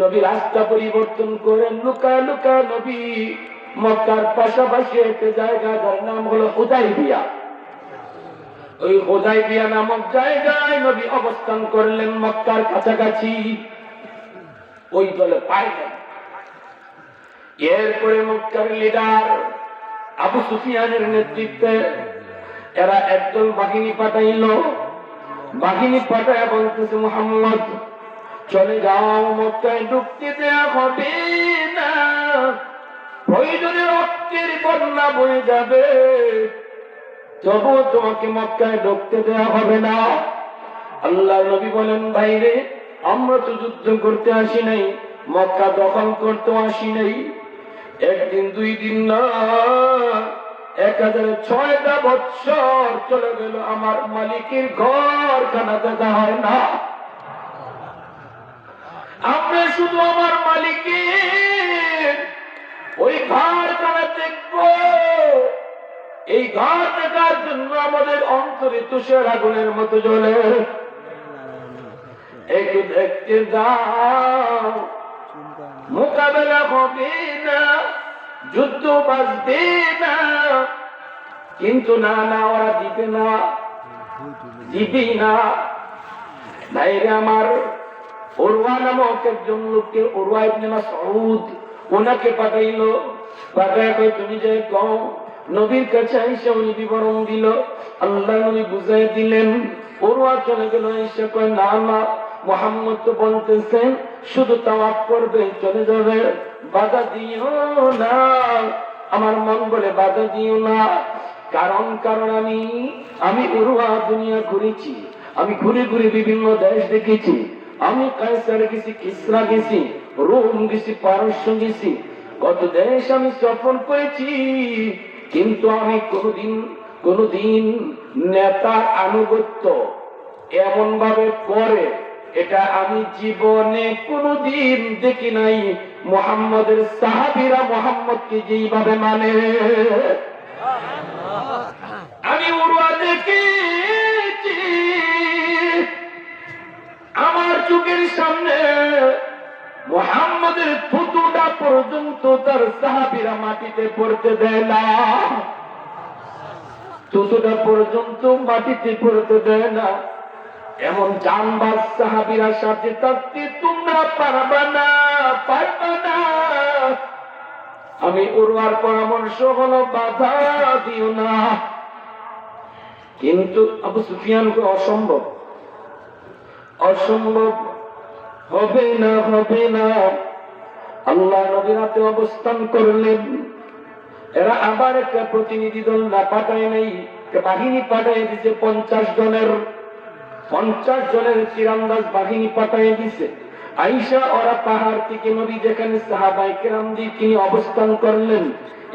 নবী রাস্তা পরিবর্তন করে লুকায় লুকায় নবী মক্কার পাশাপাশি একটা জায়গা, যার নাম হলো হুদাইবিয়া। ওই হুদাইবিয়া নামক জায়গায় নবী অবস্থান করলেন, মক্কার কাছাকাছি। ওই দলে পাইলেন। এরপরে মক্কার লিডার আবু সুফিয়ানের নেতৃত্বে এরা একদল বাহিনী পাঠাইল। বাহিনী পাঠায় বলতেছে, মুহাম্মদ চলে যাও, মক্কায় ঢুকতে দেয়া হবে না, প্রয়োজনে রক্তের বন্যা বয়ে যাবে, তবুও তোমাকে মক্কায় ঢুকতে দেয়া হবে না। আল্লাহর নবী বলেন, ভাইরে, আমরা তো যুদ্ধ করতে আসি নাই, মক্কা দখল করতে আসি নাই। একদিন দুই দিন না, 1006টা বৎসর চলে গেল, আমার মালিকের ঘর খানা দেখা হয় না। আমরা শুধু আমার মালিকের ওই ঘর খানা দেখব, এই ঘর দেখার জন্য আমাদের অন্তরে তুষার আগুনের মতো জ্বলে। একটু দেখতে দাও, মোকাবেলা হবে না, যুদ্ধ বাঁচবে না। কিন্তু না না, ওরা দিবে না, দিবি না। ভাইরে আমার, উরওয়া নামক একজন লোককে, উরওয়া ইবনে মাসউদ, ওনাকে পাঠাইলো। পাঠায় কই, তুমি যে কও, নবীর কাছে আইসা উনি বিবরণ দিল, আল্লাহ নবী বুঝাই দিলেন। উরওয়া চলে গেল, আইসা কয়, না না, মুহাম্মদ তো বলতেছেন শুধু তাওয়াফ করবে, চলে যাবে, বাধা দিও না। আমার মন বলে বাধা দিও না, কারণ আমি উরওয়া দুনিয়া ঘুরেছি, আমি ঘুরে ঘুরে বিভিন্ন দেশ দেখেছি। আমি কায়সার গেছি, কিসরা গেছি, রোম গেছি, পারস্য গেছি, কত দেশ আমি সফর করেছি। কিন্তু আমি কোনদিন নেতার আনুগত্য এমন ভাবে করে, এটা আমি জীবনে কোনদিন দেখি নাই। মুহাম্মদের সাহাবীরা মুহাম্মদকে যেইভাবে মানে, আমি উরওয়া দেখেছি, আমার চোখের সামনে মুহাম্মদের থুতুটা পর্যন্ত তার সাহাবীরা মাটিতে পড়তে দেয় না, থুতুটা পর্যন্ত মাটিতে পড়তে দেয় না। এমন জানবাজ সাহাবীরা সাথে থাকতে তোমরা পারবা না, পারবা না। আমি উরওয়ার পরামর্শ হলো, বাধা দিও না। কিন্তু আবু সুফিয়ানকে অসম্ভব, হবে না হবে না। আল্লাহ নবীর হাতে অবস্থান করলেন। এরা আবার একটা প্রতিনিধি দল না পাঠায় নেই, বাহিনী পাঠায় দিছে 50 জনের। 50 জনের তীরন্দাজ বাহিনী পাঠিয়ে দিছে। আয়েশা ওরা পাহাড় থেকে নবী যেখানে সাহাবায়ে কেরাম দিয়ে তিনি অবস্থান করলেন,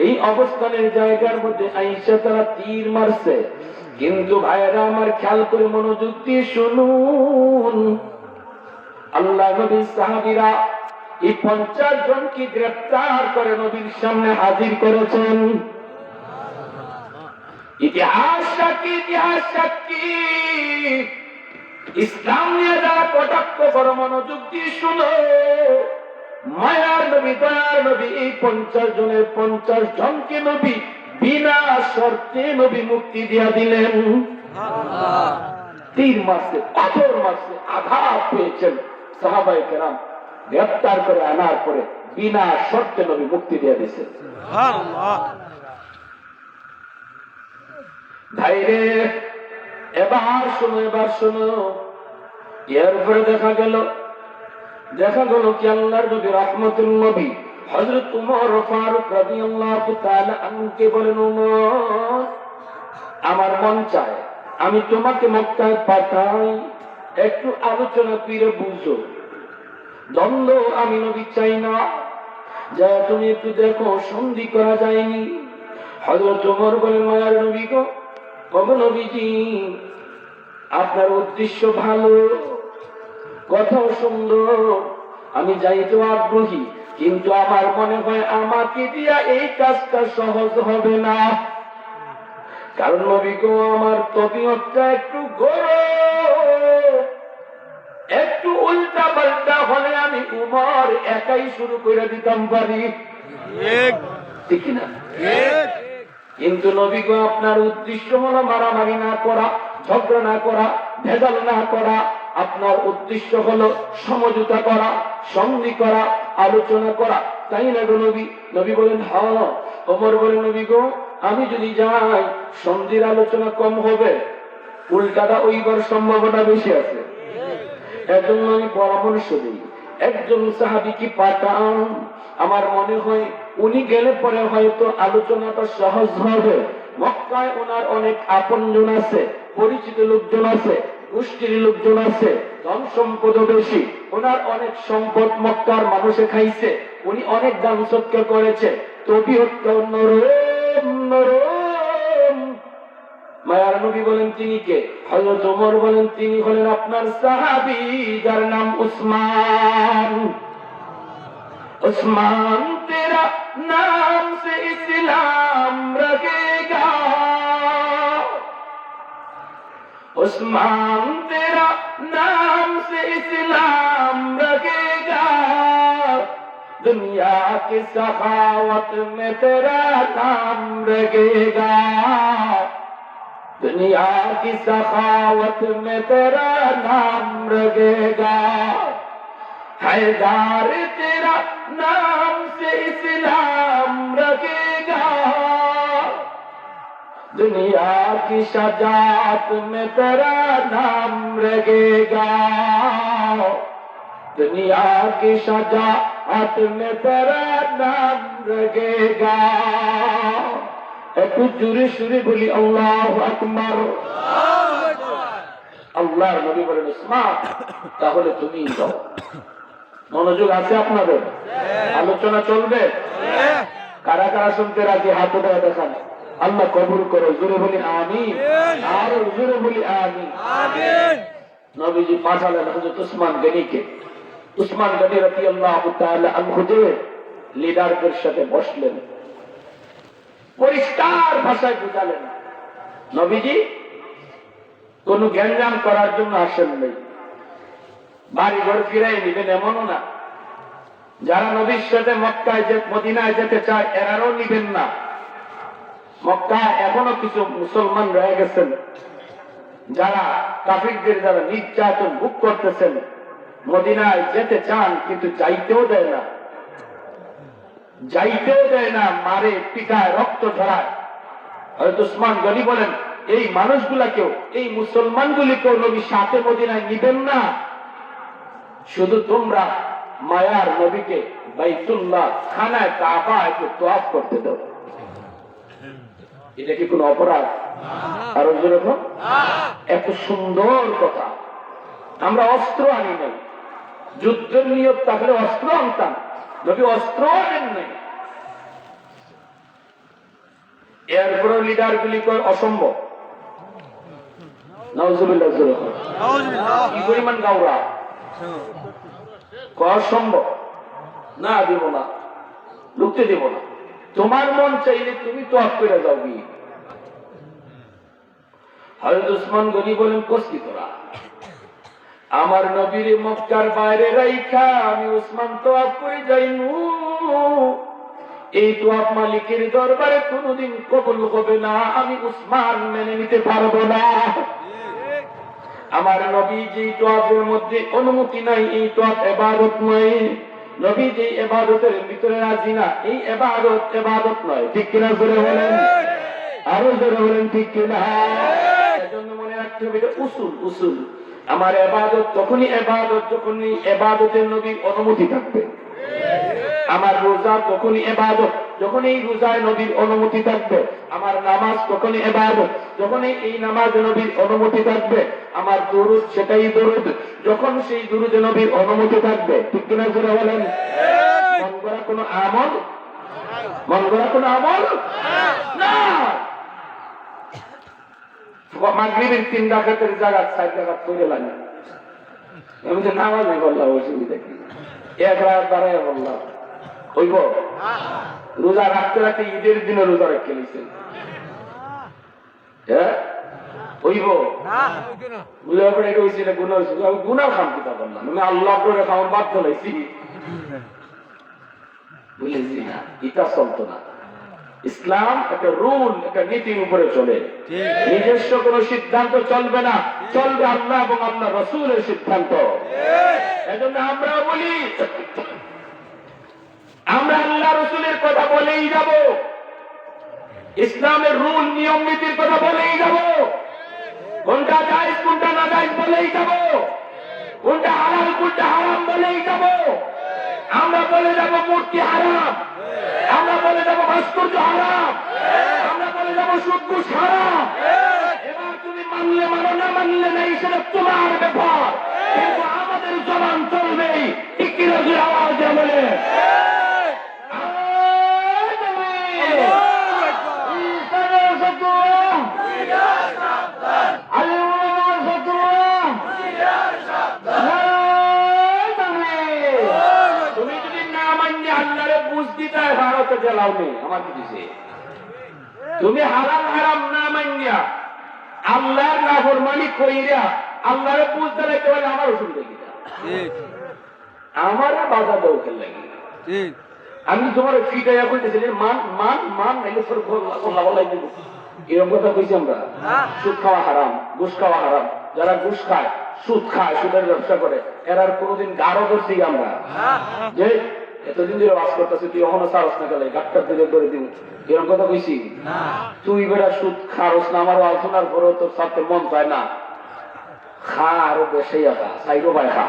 এই অবস্থানের জায়গার মধ্যে আয়েশা তারা তীর মারছে। কিন্তু ভাইয়েরা আমার খেয়াল করে মনোযোগ দিয়ে শুনুন, আল্লাহ নবীর সাহাবীরা এই 50 জনকে গ্রেফতার করে নবীর সামনে হাজির করেছেন। ইতিহাস সাক্ষী, ইতিহাস সাক্ষী। ইসলাম নিয়ে যারা কটাক্ষ করো মনোযোগ দিয়ে শুনো, মায়ার নবী দয়ার নবী এই 50 জনের 50 জনকে নবী বিনা শর্তে নবী মুক্তি দিয়া দিলেন। তীর মারছে, পাথর মারছে, আঘাত পেয়েছেন সাহাবায়ে কেরাম, গ্রেফতার করে আনার পরে বিনা শর্তে নবী মুক্তি দিয়া দিয়েছেন। ভাইরে এবার শোনো, এবার শোনো। এরপরে দেখা গেল কি আল্লাহর নবী রাহমাতুল নবী হযরত উমর ফারুক রাদিয়াল্লাহু তাআলা আনহুকে বলেন, উমর আমার মন চায় আমি তোমাকে মক্কায় পাঠাই, একটু আলোচনা করে বুঝো। দ্বন্দ্ব আমি নবী চাই না, যা তুমি একটু দেখো সন্ধি করা যায়নি। হযরত উমর বলেন, মায়ার নবী গো, ওগো নবীজি, আপনার উদ্দেশ্য ভালো, কথাও সুন্দর, আমি যাইতে আগ্রহী, কিন্তু আমার মনে হয় আমাকে দিয়া এই কাজটা সহজ হবে না। কারণ নবী গো, আমার তবিয়তটা একটু গরম, একটু উল্টা পাল্টা হলে আমি উমর একাই শুরু করে দিতাম পারি, ঠিক না? কিন্তু নবী গো, আপনার উদ্দেশ্য হলো মারামারি না করা, ঝগড়া না করা, ভেজাল না করা। আপনার উদ্দেশ্য হলো সমঝোতা করা, সন্ধি করা, আলোচনা করা, তাই না গো নবী? নবী বলেন হ্যাঁ। ওমর বলেন, নবী গো, আমি যদি যাই সন্ধির আলোচনা কম হবে, উল্টাটা ওইবার সম্ভাবনা বেশি আছে। এজন্য আমি পরামর্শ দিই, একজন সাহাবীকে পাঠান। আমার মনে হয় উনি গেলে পরে হয়তো আলোচনাটা সহজ হবে। মক্কায় ওনার অনেক আপনজন আছে, পরিচিত লোকজন আছে, গোষ্ঠীর লোকজন আছে, ধন সম্পদ বেশি, ওনার অনেক সম্পদ মক্কার মানুষে খাইছে, উনি অনেক দান সৎকার করেছে, তবিয়তটাও নরম নরম। মায়ার নবী বলেন, তিনি কে? হযরত ওমর বলেন, তিনি হলেন আপনার সাহাবী, যার নাম উসমান। उस्मान तेरा नाम से इस्लाम रखेगा, उस्मान तेरा नाम से इस्लाम रखेगा, दुनिया की सखावत में तेरा नाम रखेगा, दुनिया की सखावत में तेरा नाम रखेगा, हैदार तेरा नाम से इस्लाम रखेगा, दुनिया की शजात में तेरा नाम रखेगा, दुनिया की शजात में तेरा नाम रखेगा। একটু জোরে সুরে বলি আল্লাহু আকবার। আল্লাহর নবী বলেন, উসমান তাহলে তুমি যাও। মনোযোগ আছে আপনাদের? আলোচনা চলবে? কারা কারা শুনতে রাজি হাত উঠে দেখান। আল্লাহ কবুল করো, জোরে বলি আমিন, আর জোরে বলি আমিন। নবীজি পাঠালেন হযরত উসমান গনিকে। উসমান গনি রাদিয়াল্লাহু তাআলা আনহু লিডারদের সাথে বসলেন, পরিষ্কার ভাষায় বুঝালেন, নবীজি কোন জ্ঞানজাম করার জন্য আসেন নাই, বাড়ি ঘর ফিরাই নিবেন এমনও না। যারা নবীর সাথে মক্কায় মদিনায় যেতে চায় এরাও নিবেন না। মক্কায় এখনো কিছু মুসলমান রয়ে গেছেন যারা কাফিরদের দ্বারা নির্যাতন ভোগ করতেছেন, মদিনায় যেতে চান কিন্তু যাইতেও দেয় না, যাইতেও দেয় না, মারে পিটায়, রক্ত ঝরায়। হযরত উসমান গনি বলেন, এই মানুষগুলাকেও, এই মুসলমানগুলিকেও নবী সাথে মদিনায় নিবেন না। শুধু তোমরা মায়ার নবীকে বাইতুল্লাহ খানায় কাবা একটু তোয়াফ করতে দাও। এটা কি কোনো অপরাধ? আরো যেরকম এত সুন্দর কথা। আমরা অস্ত্র আনি নাই, যুদ্ধের নিয়ত থাকলে অস্ত্র আনতাম, নবী অস্ত্র আনেন নাই। এরপরে লিডার গুলি কয় অসম্ভব। নাউজুবিল্লাহ, কি পরিমাণ গাওরা, অসম্ভব, না দিব না, লুকতে দেব না। তোমার মন চাইলে তুমি তো আপ করে যাও। কি হযরত উসমান গনি বলেন, কষ্টি তোরা আমার নবীর মক্কার বাইরে রাইখা আমি উসমান তো আপ করে যাইনু। এই তো আপ মালিকের দরবারে কোনদিন কবুল হবে না, আমি উসমান মেনে নিতে পারবো না। আমার নবী যে তোয়াফের মধ্যে অনুমতি নাই, এই তোয়াফ ইবাদত নয়। নবী যে ইবাদতের ভিতরে রাজি না, এই ইবাদত নয়। ঠিক কিনা জোরে বলেন, আরো জোরে বলেন ঠিক কিনা। এজন্য মনে রাখতে হবে এটা উসুল। আমার ইবাদত তখনই ইবাদত যখনই ইবাদতের নবীর অনুমতি থাকবে। আমার রোজা তখনই ইবাদত যখন এই রোজায় নবীর অনুমতি থাকবে। আমার নামাজ তখনই ইবাদত যখন এই নামাজ নবীর অনুমতি থাকবে। আমার দুরূদ সেটাই দুরূদ যখন সেই দুরূদে নবীর অনুমতি থাকবে। ঠিক কিনা জোরে বলেন। মন করা কোনো আমল, মন করা কোনো আমল না। মাগরিবের 3 রাকাতের জায়গা 4 রাকাত করে লাগে। আমি তো নামাজই বললাম, অসুবিধা কি? 1 রাকাত বাড়াইয়া বললাম হইব? রোজা রাখতে রাখতে ঈদের দিনে রোজা রেখে নিছেন, হইব? গুনার খাম কিতা করলাম, আমি আল্লাহ করে খাওয়ার বাদ চলাইছি, বুঝেছি না? এটা চলতো না। ইসলাম একটা রুল, একটা নীতির উপরে চলে। নিজস্ব কোন সিদ্ধান্ত চলবে না, চলবে আল্লাহ এবং আল্লাহ রাসূলের সিদ্ধান্ত। এজন্য আমরা বলি, আমরা আল্লাহ রাসূলের কথা বলেই যাব, ইসলামের রুল নিয়ম নীতির কথা বলেই যাব, কোনটা জায়েজ কোনটা না জায়েজ বলেই যাব, কোনটা হালাল কোনটা হারাম বলেই যাব। আমরা বলে যাব মূর্তি হারাম, আমরা বলে যাব ভাস্কর্য হারাম, আমরা বলে যাব সুদ ঘুষ হারাম। এবার তুমি মানলে মানো, না মানলে নাই, সেটা তোমার ব্যাপার, কিন্তু আমাদের জবান চলবেই। ঠিক কিনা জোরে আওয়াজ দিয়ে বলে তুমি হালাল হারাম না মানিয়া আল্লাহর নাফরমানি কইরা আল্লাহরে বুঝতে লাগতে পারলে আমার অসুবিধা কি? আমারে বাধা দাও কেন লাগে? আমি তোমার ফিটাইয়া কইতেছি মান মান মান নাইলে সর বলা বলাই দিব, এরকম কথা কইছি আমরা? সুদ খাওয়া হারাম, ঘুষ খাওয়া হারাম। যারা ঘুষ খায়, সুদ খায়, সুদের ব্যবসা করে, এরার কোনোদিন গাঢ় করছি আমরা যে এতদিন ধরে বাস করতেছে, তুই এখনো সারস না গেলে গাটটার দিকে করে দিব, এরকম কথা কইছি? তুই বেড়া সুদ খারস না, আমারও আলোচনার পরেও তোর সাথে মন চায় না, খা আরো বেশি খা, সাইরো ভাই খা,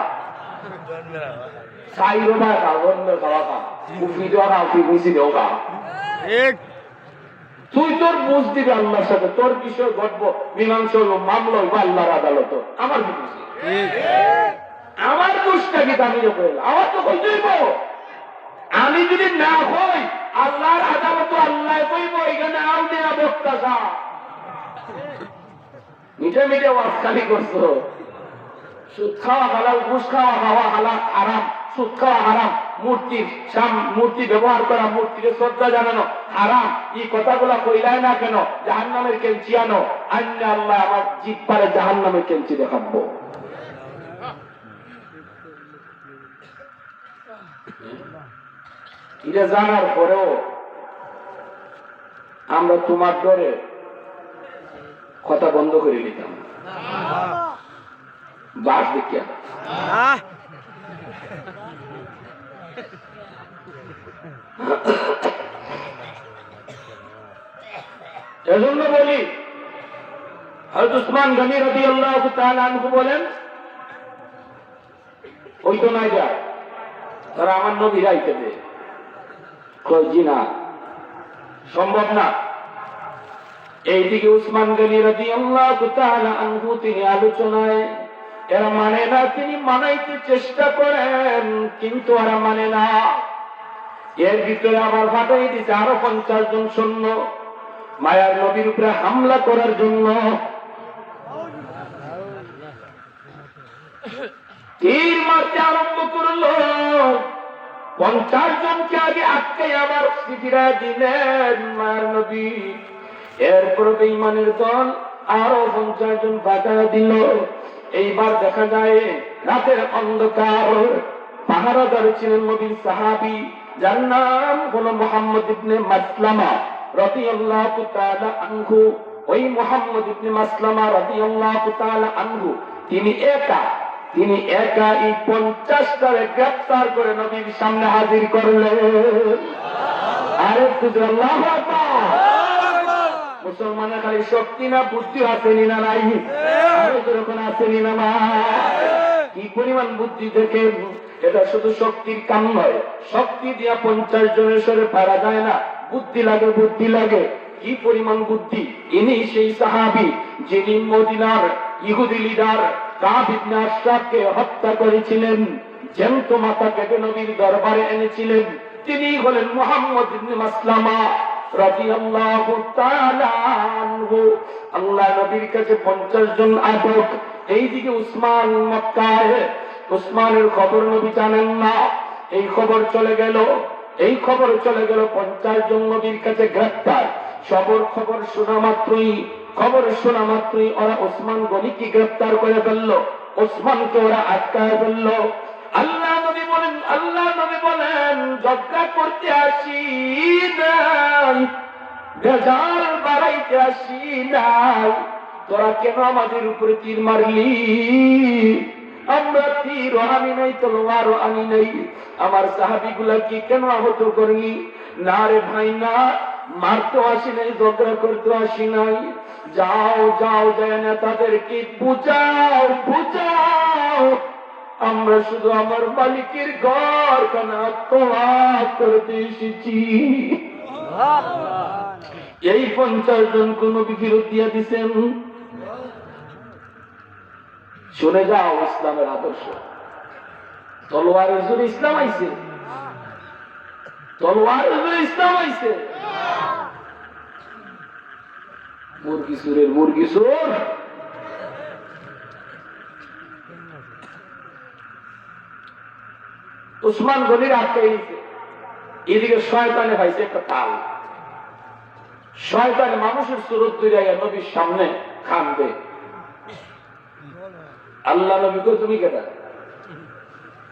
সাইরো ভাই খা, জন্মের খাওয়া খা, কুফি দেওয়া খা, মিশি দেও খা। তুই তোর বুঝ দিবি আল্লাহর সাথে, তোর বিষয় ঘটব, মীমাংসা হইব, মামলা হইব আল্লাহর আদালত। আমার কি বুঝি? আমার দোষটা কি? দামি যখন আমার তো কই যাইব, আমি যদি না হই আল্লাহর আদালত আল্লাহ কইব, এখানে আউলিয়া বক্তা যা মিঠে মিঠে ওয়াজখালি করছো। সুদ খাওয়া হালাল, ঘুষ খাওয়া হাওয়া হালাল হারাম, সুদ খাওয়া হারাম, মূর্তি ব্যবহার করা, মূর্তিকে শ্রদ্ধা জানানো হারাম। এই কথাগুলা কইলাই না কেন? জাহান্নামের কেঞ্চি আনো, আন্না আল্লাহ আমার জিহ্বারে জাহান্নামের কেঞ্চি দেখাবো। এটা জানার পরেও আমরা তোমার ডরে কথা বন্ধ করে নিতাম, বাস দেখিয়া। এজন্য বলি, হযরত উসমান গনি রাদিয়াল্লাহু তাআলা আনহু বলেন, ওই হইতো না যা তারা আমার নবী রাইতে দে কই জি না সম্ভব না। এইদিকে উসমান গনি রাদিয়াল্লাহু তাআলা আনহু তিনি আলোচনায় এরা মানে না, তিনি মানাইতে চেষ্টা করেন কিন্তু এরা মানে না। এর ভিতরে আবার ফাটাই দিতে আরো 50 জন সৈন্য মায়ার নবীর উপরে হামলা করার জন্য। তীর মারতে আরম্ভ করলো, 50 জনকে আগে আটকে আবার ফিরা দিলেন মায়ার নবী। এরপর বেঈমানের দল আরো 50 জন ফাটা দিল। এইবার দেখা যায় রাতের অন্ধকার পাহারাদার ছিলেন নবীর সাহাবী, যার নাম হলো মুহাম্মদ ইবনে মাসলামা রাদিয়াল্লাহু তাআলা আনহু। ওই মুহাম্মদ ইবনে মাসলামা রাদিয়াল্লাহু তাআলা আনহু তিনি একা এই 50টারে গ্রেফতার করে নবীর সামনে হাজির করলেন। আরে আল্লাহু আকবার। মুসলমানের খালি শক্তি না বুদ্ধি আসেনি না নাই, আরো যখন আসেনি না মা কি পরিমাণ বুদ্ধি দেখেন। এটা শুধু শক্তির কাম নয়, শক্তি দিয়া 50 জনের সরে পারা যায় না, বুদ্ধি লাগে। কি পরিমাণ বুদ্ধি। ইনি সেই সাহাবী যিনি মদিনার ইহুদি লিডার কাব ইবনে আশরাফকে হত্যা করেছিলেন, জ্যান্ত মাথা কেটে নবীর দরবারে এনেছিলেন। তিনি হলেন মুহাম্মদ ইবনে মাসলামা রাদিয়াল্লাহু তাআলা আনহু। আল্লাহ নবীর কাছে 50 জন আটক। এইদিকে উসমান মক্কায়, উসমানের খবর নবী জানেন না। এই খবর চলে গেল 50 জন নবীর কাছে গ্রেফতার। খবর শোনা মাত্রই ওরা উসমান গনিকে গ্রেফতার করে ফেললো, উসমানকে ওরা আটকায় ফেললো। আল্লাহ নবী বলেন ঝগড়া করতে আসি নাই, বেজার বাড়াইতে আসি নাই, তোরা কেন আমাদের উপরে তীর মারলি? আমরা তীরও আনি নাই, তলোয়ারও আনি নাই, আমার সাহাবীগুলা কি কেন আহত করলি? না রে ভাই না, মারতে আসি নাই, ঝগড়া করতে আসি নাই। যাও যায় না তাদেরকে বুঝাও, আমরা শুধু আমার মালিকের ঘর খানা আত্মহাত করতে এসেছি। এই 50 জন কোন বিরোধ দিয়া দিচ্ছেন। শুনে যাও ইসলামের আদর্শ। তলোয়ারের জোরে ইসলাম আইছে, মুরগি সুর। উসমান গনির আটকে গেছে। এদিকে শয়তানে পাইছে একটা তাল। শয়তানে মানুষের সুরত তৈরি নবীর সামনে খানবে। আল্লাহ নবী কো তুমি কেটা?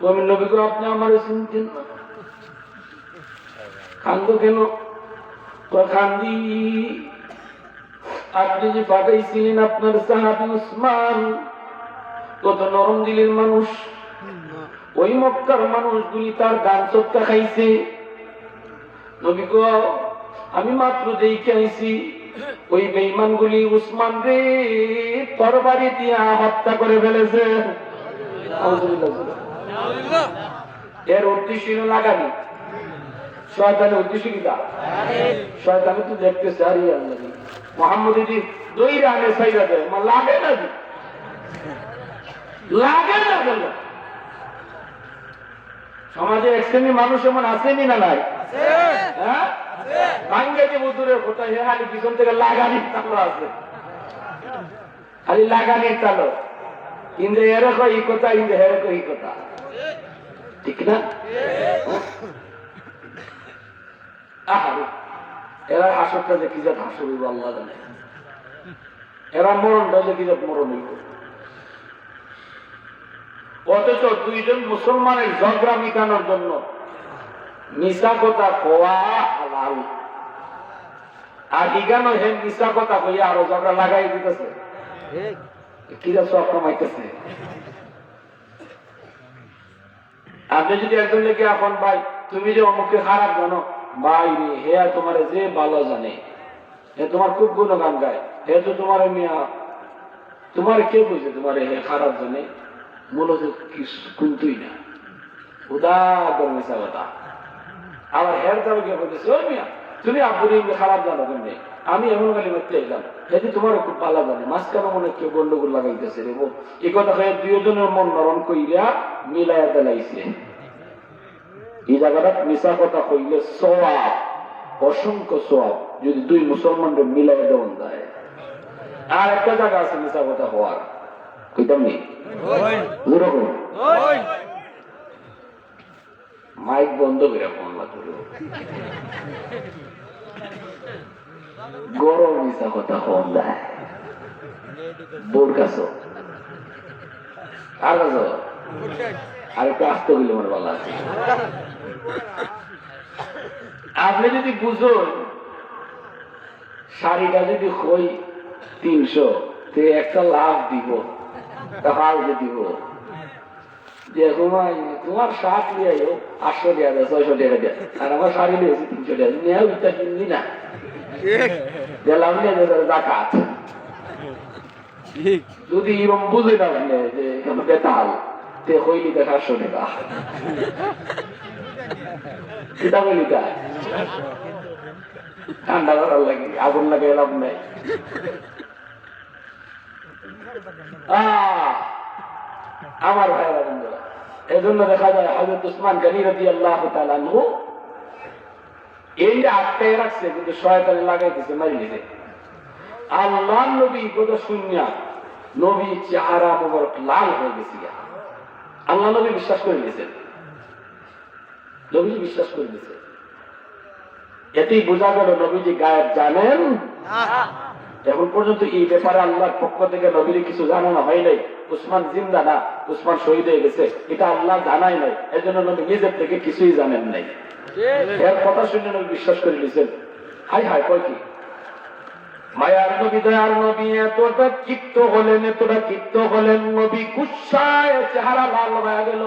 আমি নবী কো আপনি আমার চিনতেন না, খান্দো কেন? খান্দি আপনি যে পাঠাইছিলেন আপনার সাহাবী উসমান, কত নরম দিলের মানুষ। ওই মক্কার মানুষগুলি তার গান সত্তা খাইছে। নবী কো আমি মাত্র দেখে আইছি ওই বেঈমানগুলি উসমান রে তরবারি দিয়া হত্যা করে ফেলেছে। এর উদ্দেশ্য লাগানি, শয়তানের উদ্দেশ্য কিটা? শয়তানে তো দেখতেছে আর মোহাম্মদ দুই রানে সাইরা দেয়, লাগে না সমাজে এক শ্রেণীর মানুষ এমন আসেনি না নাই? হ্যাঁ, বাঙ্গালি বুদুরের কথা খালি পিছন থেকে লাগানির চালো আছে, খালি লাগানির চালো। কিন্তু এরকম এই কথা, কিন্তু এরকম এই কথা, ঠিক না? এরা হাসরটা যে কি যাত হাসর হইব আল্লাহ জানে, এরা মরণটা যে কি যাত মরণ হইব। অথচ 2 জন মুসলমানের ঝগড়া মিটানোর জন্য মিশা কথা খোয়া হালাল, আর ইগানো হে মিশা কথা কইয়া আরো ঝগড়া লাগাই দিতেছে। কিরা সব কমাইতেছে। আপনি যদি একজন লেগে এখন ভাই তুমি যে অমুককে খারাপ জানো, ভাই রে হে তোমার যে ভালো জানে, হে তোমার খুব গুণগান গায়, হে তো তোমার মিয়া, তোমার কে বুঝে তোমার হে খারাপ জানে, মূলত কিন্তুই না। উদা করে মিশা কথা। আমার হের যাবে গিয়ে বলতেছে, ওই মিয়া তুমি আব্বুরে খারাপ জানো কেমনি, আমি এমন গালি মারতে এলাম, যদি তোমারও খুব ভালো জানে মাঝখানে মনে কেউ গন্ডগোল লাগাইতেছে রে। এই কথা হয়ে দুজনের মন নরম কইরা মিলাইয়া দেলাইছে। এই জায়গাটা মিশা কথা কইলে সওয়াব, অসংখ্য সওয়াব যদি দুই মুসলমানদের মিলাইয়া দেওয়া যায়। আর একটা জায়গা আছে মিশা কথা হওয়ার, কইতাম নি মাইক বন্ধ করে ফোন লাগলো, গরম মিশা কথা হন যায় বোর কাছ আর কাছ আর একটু আসতে হইলে আমার ভালো আছে। আপনি যদি বুঝুন শাড়িটা যদি হই 300 তে একটা লাভ দিব, হালকে দিব যে ঘুমাই তোমার শাক নিয়ে 800 টাকা দেয় 600 টাকা দেয়, আর আমার শাড়ি নিয়েছি 300 টাকা নিয়ে ওইটা কিনবি না দিলাম নিয়ে জাকাত। যদি এরকম বুঝে না যে বেতাল তে হইলি দেখ 800 টাকা এটা বলি তা ঠান্ডা করার লাগে আগুন লাগে লাভ নাই। আমার ভাইরা বন্ধুরা, এজন্য দেখা যায় হযরত উসমান গনি রাদিয়াল্লাহু তাআলা আনহু এই যে আটকায় রাখছে, কিন্তু শয়তান লাগাইতেছে মারি দিতে। আল্লাহর নবী কথা শুনিয়া নবী চেহারা মোবারক লাল হয়ে গেছে। আল্লাহ নবী বিশ্বাস করে নিয়েছেন, নবীজি বিশ্বাস করে নিয়েছেন। এতেই বোঝা গেল নবীজি গায়েব জানেন। এখন পর্যন্ত এই ব্যাপারে আল্লাহর পক্ষ থেকে নবীর কিছু জানানো হয় নাই। উসমান জিন্দা না, উসমান শহীদ হয়ে গেছে, এটা আল্লাহ জানাই নাই। এর জন্য নবী নিজের থেকে কিছুই জানেন নাই। এর কথা শুনে নবী বিশ্বাস করে নিয়েছেন। হাই হাই কয় কি মায়ার নবী দয়ার নবী এতটা ক্ষিপ্ত হলেন, এতটা ক্ষিপ্ত হলেন, নবী গুসায় চেহারা লাল হয়ে গেল।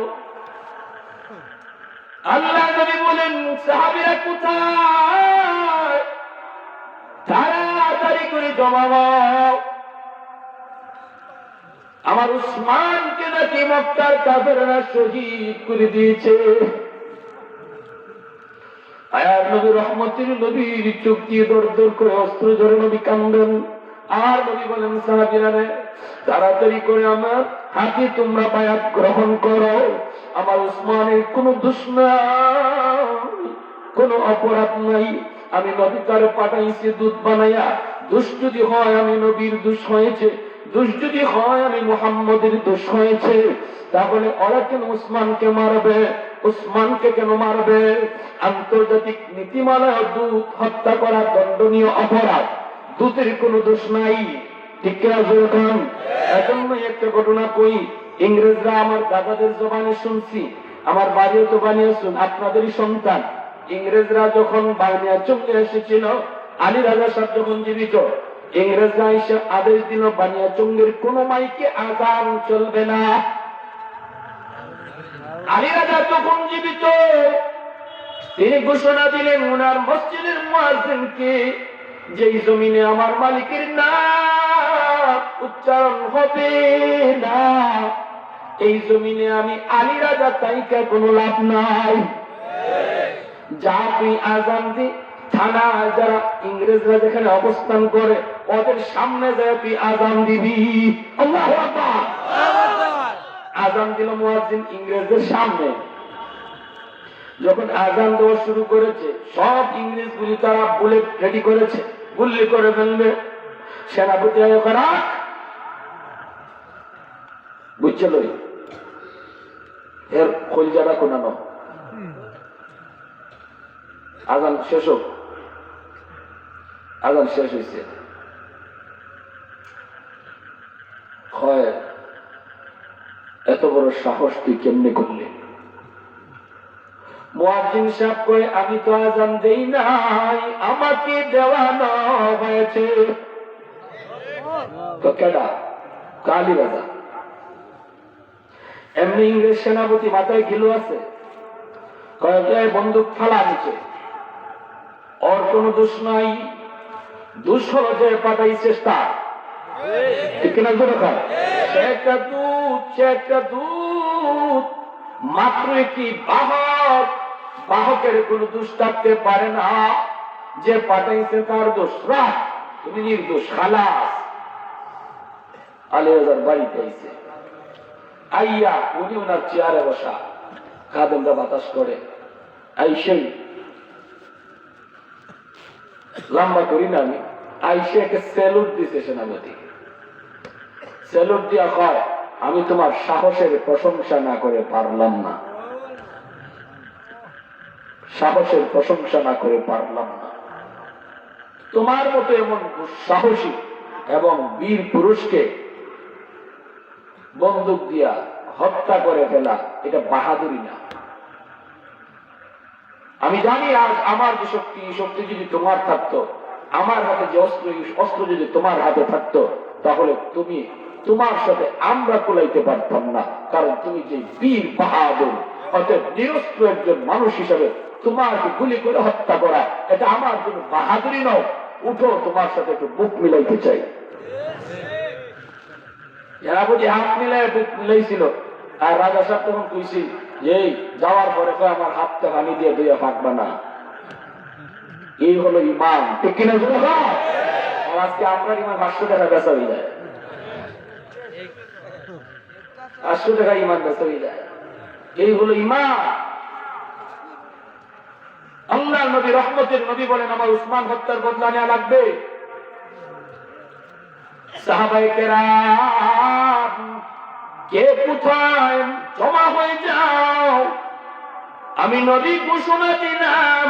আল্লাহ নবী বলেন সাহাবীরা কোথায়, তাড়াতাড়ি করে জমাও, আমার উসমানকে নাকি মক্কার কাফেররা শহীদ করে দিয়েছে। আয়ার নবী রহমতের নবীর চোখ দিয়ে দর দর করে অস্ত্র ধরে নবী কান্দেন। আর নবী বলেন সাহাবীরা রে তাড়াতাড়ি করে আমার হাতে তোমরা বায়াত গ্রহণ করো। আমার উসমানের কোনো দোষ নাই, কোনো অপরাধ নাই। আমি নবী তার পাঠাইছি দুধ বানাইয়া। দোষ যদি হয় আমি নবীর দোষ হয়েছে, দোষ যদি হয় আমি মুহাম্মদের দোষ হয়েছে, তাহলে ওরা কেন উসমানকে মারবে? উসমানকে কেন মারবে? আন্তর্জাতিক নীতিমালায় দূত হত্যা করা দণ্ডনীয় অপরাধ, দূতের কোনো দোষ নাই। ঠিক কিনা জোরখান? এজন্য একটা ঘটনা কই, ইংরেজরা আমার দাদাদের জবানে শুনছি, আমার বাড়িও তো বানিয়েছেন, আপনাদেরই সন্তান। ইংরেজরা যখন বানিয়া চলে এসেছিল, আলী রাজা সাহেব যখন জীবিত, ইংরেজরা এসে আদেশ দিল বানিয়া চঙ্গের কোন মাইকে আযান চলবে না। আলী রাজা তখন জীবিত, তিনি ঘোষণা দিলেন ওনার মসজিদের মুয়াজ্জিনকে, যেই জমিনে আমার মালিকের নাম উচ্চারণ হবে না, এই জমিনে আমি আলী রাজা তাইকা কোনো লাভ নাই। যা তুই আযান দি, থানা যারা ইংরেজরা যেখানে অবস্থান করে ওদের সামনে যায় তুই আযান দিবি। আল্লাহু আকবার। আযান দিল মুয়াজ্জিন ইংরেজদের সামনে। যখন আযান দেওয়া শুরু করেছে, সব ইংরেজগুলি তারা বুলেট রেডি করেছে, গুলি করে ফেলবে। সেনাপতি রাখ বুঝছিল, এর কলজাটা কোনানো। আযান শেষ হোক, আযান শেষ হয়েছে, হয় এত বড় সাহস তুই কেমনে করলি? মুয়াজ্জিন সাহেব কয় আমি তো আযান দেই নাই, আমাকে দেওয়ানো হয়েছে। তো কেডা? আলী রাজা। এমনি ইংরেজ সেনাপতি মাথায় ঘিলু আছে, কয়েক বন্দুক ফালা নিচে, ওর কোনো দোষ নাই, দোষ হলো যে পাঠাইছে তার। ঠিক কিনা জোরে খায়? সে একটা দূত, সে একটা দূত, মাত্র একটি বাহক, বাহকের কোন দোষ থাকতে পারে না। যে পাঠাইছে তার দোষ, রাখ, তুমি নির্দোষ, খালাস। আলিয়াজার বাড়িতে আইছে, আইয়া উনি ওনার চেয়ারে বসা, খাদেমরা বাতাস করে, আইসেই লম্বা করি না আমি, আইসে একটা স্যালুট দিছে সেনাপতি। স্যালুট দিয়া কয়, আমি তোমার সাহসের প্রশংসা না করে পারলাম না, সাহসের প্রশংসা না করে পারলাম না। তোমার মতো এমন সাহসী এবং বীর পুরুষকে বন্দুক দিয়া হত্যা করে ফেলা, এটা বাহাদুরি না। আমি জানি আজ আমার যে শক্তি, শক্তি যদি তোমার থাকতো, আমার হাতে যে অস্ত্র, অস্ত্র যদি তোমার হাতে থাকতো, তাহলে তুমি, তোমার সাথে আমরা কুলাইতে পারতাম না। কারণ তুমি যে বীর বাহাদুর, অর্থাৎ নিরস্ত্র একজন মানুষ হিসাবে তোমাকে গুলি করে হত্যা করা, এটা আমার জন্য বাহাদুরি নয়। উঠো, তোমার সাথে একটু বুক মিলাইতে চাই। এরা বুঝি হাত মিলাই বুক মিলাইছিল। আর রাজা সাহেব তখন কইছি, এই যাওয়ার পরে আমার হাতটা পানি দিয়ে ধুয়ে ফাঁকবা না। এই হলো ইমান, ঠিক কিনা? আর আজকে আমরা ইমান 500 টাকা বেচা হয়ে যায়, 500 টাকা ইমান বেচা হয়ে যায়। এই হলো ইমান। আল্লাহ নবী, রহমতের নবী বলেন, আমার উসমান হত্যার বদলা নেওয়া লাগবে। সাহাবায়ে কেরাম কে কোথায় জমা হয়ে যাও, আমি নবী ঘোষণা দিলাম,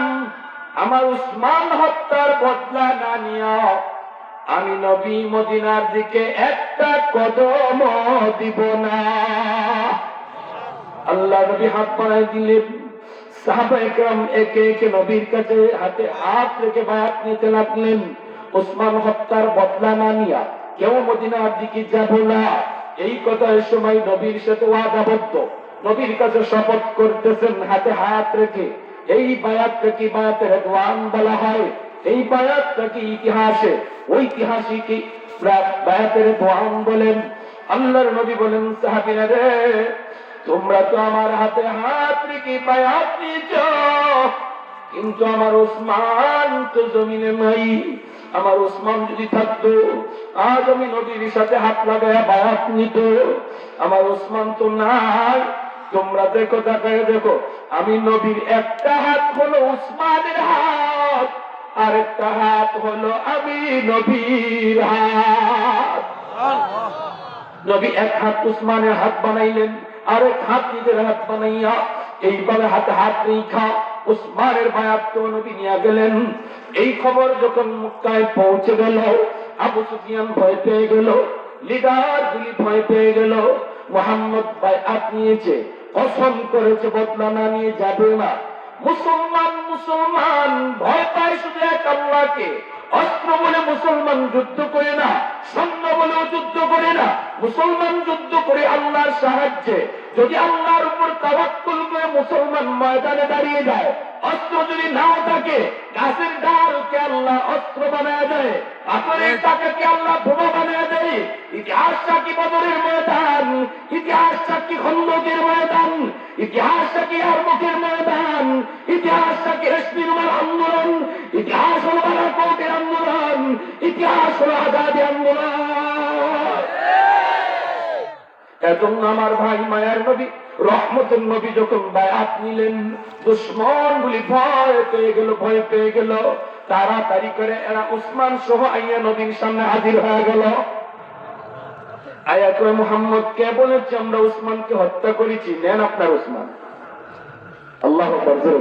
আমার উসমান হত্যার বদলা না নিয়া আমি নবী মদিনার দিকে একটা কদম দিব না। আল্লাহ নবী হাত বাড়ায় দিলেন। সাহাবায়ে কেরাম একে একে নবীর কাছে হাতে হাত রেখে বায়াত নিতে লাগলেন। উসমান হত্যার বদলা না নিয়া কেউ মদিনার দিকে যাব না, এই কথার সময় নবীর সাথে ওয়াদাবদ্ধ, নবীর কাছে শপথ করতেছেন হাতে হাত রেখে। এই বায়াতটা কি বায়াতের রিদওয়ান বলা হয়? এই বায়াতটা কি ইতিহাসে ঐতিহাসিক বায়াতের রিদওয়ান বলেন? আল্লাহর নবী বলেন, সাহাবীরা রে, তোমরা তো আমার হাতে হাত রেখে বায়াত নিয়েছ, কিন্তু আমার উসমান তো জমিনে নাই। আমার উসমান যদি থাকতো, আজ আমি নবীর সাথে হাত লাগায়া বায়াত নিত। আমার উসমান তো নাই। তোমরা দেখো, তাকায় দেখো, আমি নবীর একটা হাত হলো উসমানের হাত, আর একটা হাত হলো আমি নবীর হাত। নবী এক হাত উসমানের হাত বানাইলেন, আর এক হাত নিজের হাত বানাইয়া এইভাবে হাতে হাত রেখা উসমানের বায়াত তো নবী নিয়ে গেলেন। এই খবর যখন মক্কায় পৌঁছে গেল, আবু সুফিয়ান ভয় পেয়ে গেল, লিডার গুলি ভয় পেয়ে গেল। মুহাম্মদ বায়াত নিয়েছে, কসম করেছে বদলা না নিয়ে যাবে না। মুসলমান মুসলমান ভয় পায় শুধু এক আল্লাহকে। অস্ত্র বলে মুসলমান যুদ্ধ করে না, সৈন্য বলেও যুদ্ধ করে না। মুসলমান যুদ্ধ করে আল্লাহর সাহায্যে। যদি আল্লাহর উপর তাওয়াক্কুল করে মুসলমান ময়দানে দাঁড়িয়ে যায়, অস্ত্র যদি নাও থাকে, গাছের ডালকে আল্লাহ অস্ত্র বানায় দেয়, পাথরের টাকাকে আল্লাহ বোমা বানায় দেয়। ইতিহাস সাক্ষী বদরের ময়দান, ইতিহাস সাক্ষী খন্দকের ময়দান, ইতিহাস সাক্ষী ইয়ারমুকের ময়দান, ইতিহাস সাক্ষী রেশমিনুমার আন্দোলন, ইতিহাস হলো বালাকোটের আন্দোলন, ইতিহাস হলো আজাদী আন্দোলন। এজন্য আমার ভাই, মায়ার নবী, রহমতের নবী যখন বায়াত নিলেন, দুশমন গুলি ভয় পেয়ে গেল, ভয় পেয়ে গেল। তাড়াতাড়ি করে এরা উসমান সহ আইয়া নবীর সামনে হাজির হয়ে গেল। আয়া কয়, মুহাম্মদ কে বলেছে আমরা উসমানকে হত্যা করেছি? নেন আপনার উসমান। আল্লাহু আকবার, জোরে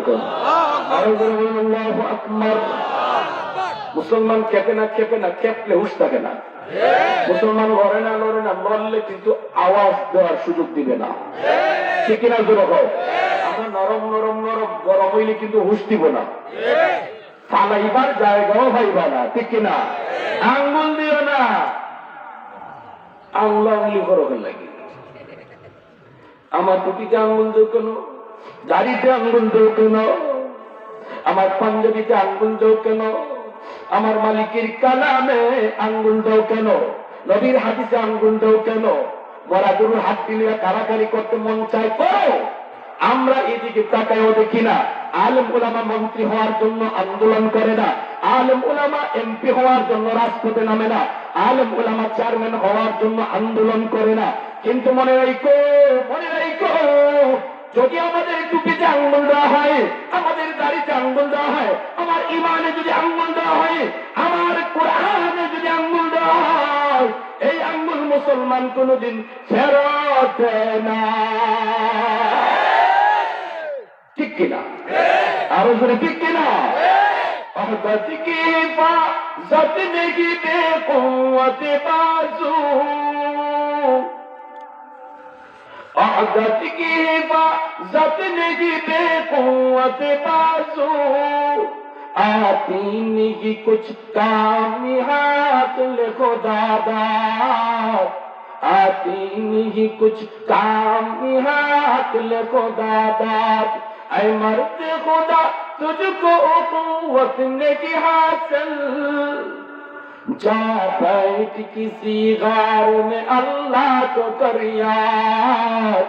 বলুন আল্লাহু আকবার। মুসলমান খেপে না, খেপে না, খেপলে হুঁশ থাকে না। মুসলমান লড়ে না, লড়ে না, লড়লে কিন্তু আওয়াজ দেওয়ার সুযোগ দিবে না, ঠিক কিনা? জোরে হোক। আমরা নরম নরম নরম গরম হইলে কিন্তু হুঁশ দিব না, ফালাইবার জায়গাও পাইবা না, ঠিক কিনা? আঙ্গুল দিও না, আঙ্গুল আঙ্গুলি করবেন লাগে। আমার টুপিতে আঙ্গুল দেও কেন? দাড়িতে আঙ্গুল দেও কেন? আমার পাঞ্জাবিতে আঙ্গুল দেও কেন? আমার মালিকের কালামে আঙ্গুল দাও কেন? নবীর হাদিসে আঙ্গুল দাও কেন? মরাদুর হাত দিলে কারাকারি করতে মন চায় করো, আমরা এদিকে তাকায়ও দেখি না। আলেম ওলামা মন্ত্রী হওয়ার জন্য আন্দোলন করে না, আলেম ওলামা এমপি হওয়ার জন্য রাজপথে নামে না, আলেম ওলামা চেয়ারম্যান হওয়ার জন্য আন্দোলন করে না। কিন্তু মনে রাখো, মনে রাখো, যদি আমাদের টুপিতে আঙ্গুল দেওয়া হয়, আমাদের দাড়িতে আঙ্গুল দেওয়া হয়, আমার ইমানে যদি আঙ্গুল দেওয়া হয়, আমার কোরআনে যদি আঙ্গুল দেওয়া হয়, এই আঙ্গুল মুসলমান কোনদিন ফেরত দেয় না। ঠিক কিনা? আরো জোরে ঠিক কিনা? অহদত কি হিফাজত নেহি বেকুওয়াত বাজু, अहदत की हिफाजत नहीं बेकुवत बाजू, आती नहीं कुछ काम हाथ लिखो दादा, आती नहीं कुछ काम हाथ लिखो दादा। ऐ मर्द खुदा तुझको कुव्वत नहीं हासिल, जा बैठ किसी गार में अल्लाह को कर याद,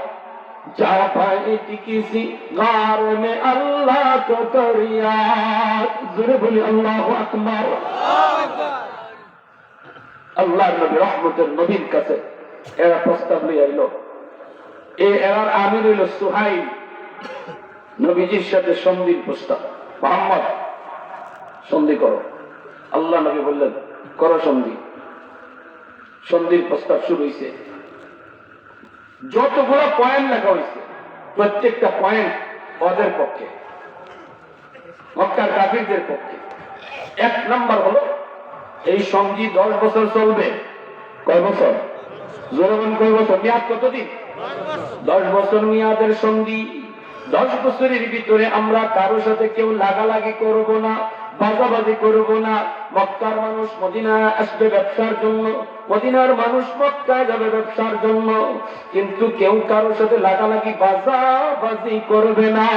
जा बैठ किसी गार में अल्लाह को कर याद। ज़ोरे बोले अल्लाहु আকবার। আল্লাহর নবী রহমতের নবীর কাছে এরা প্রস্তাব নিয়ে এলো। এই এরার আমির হইল সুহাইল, নবীজির সাথে সন্ধির প্রস্তাব। মুহাম্মদ সন্ধি করো। আল্লাহ নবী বললেন করো সন্ধি। সন্ধির প্রস্তাব শুরু হয়েছে। যতগুলো পয়েন্ট লেখা হয়েছে প্রত্যেকটা পয়েন্ট ওদের পক্ষে, মক্কার কাফিরদের পক্ষে। এক নাম্বার হলো এই সন্ধি 10 বছর চলবে। কয় বছর? জোরাবান কয় বছর? মেয়াদ কতদিন? 10 বছর মেয়াদের সন্ধি। 10 বছরের ভিতরে আমরা কারোর সাথে কেউ লাগালাগি করব না, বাজাবাজি করব না। মক্কার মানুষ মদিনায় আসবে ব্যবসার জন্য, মদিনার মানুষ মক্কায় যাবে ব্যবসার জন্য, কিন্তু কেউ কারোর সাথে লাগালাগি বাজাবাজি করবে না।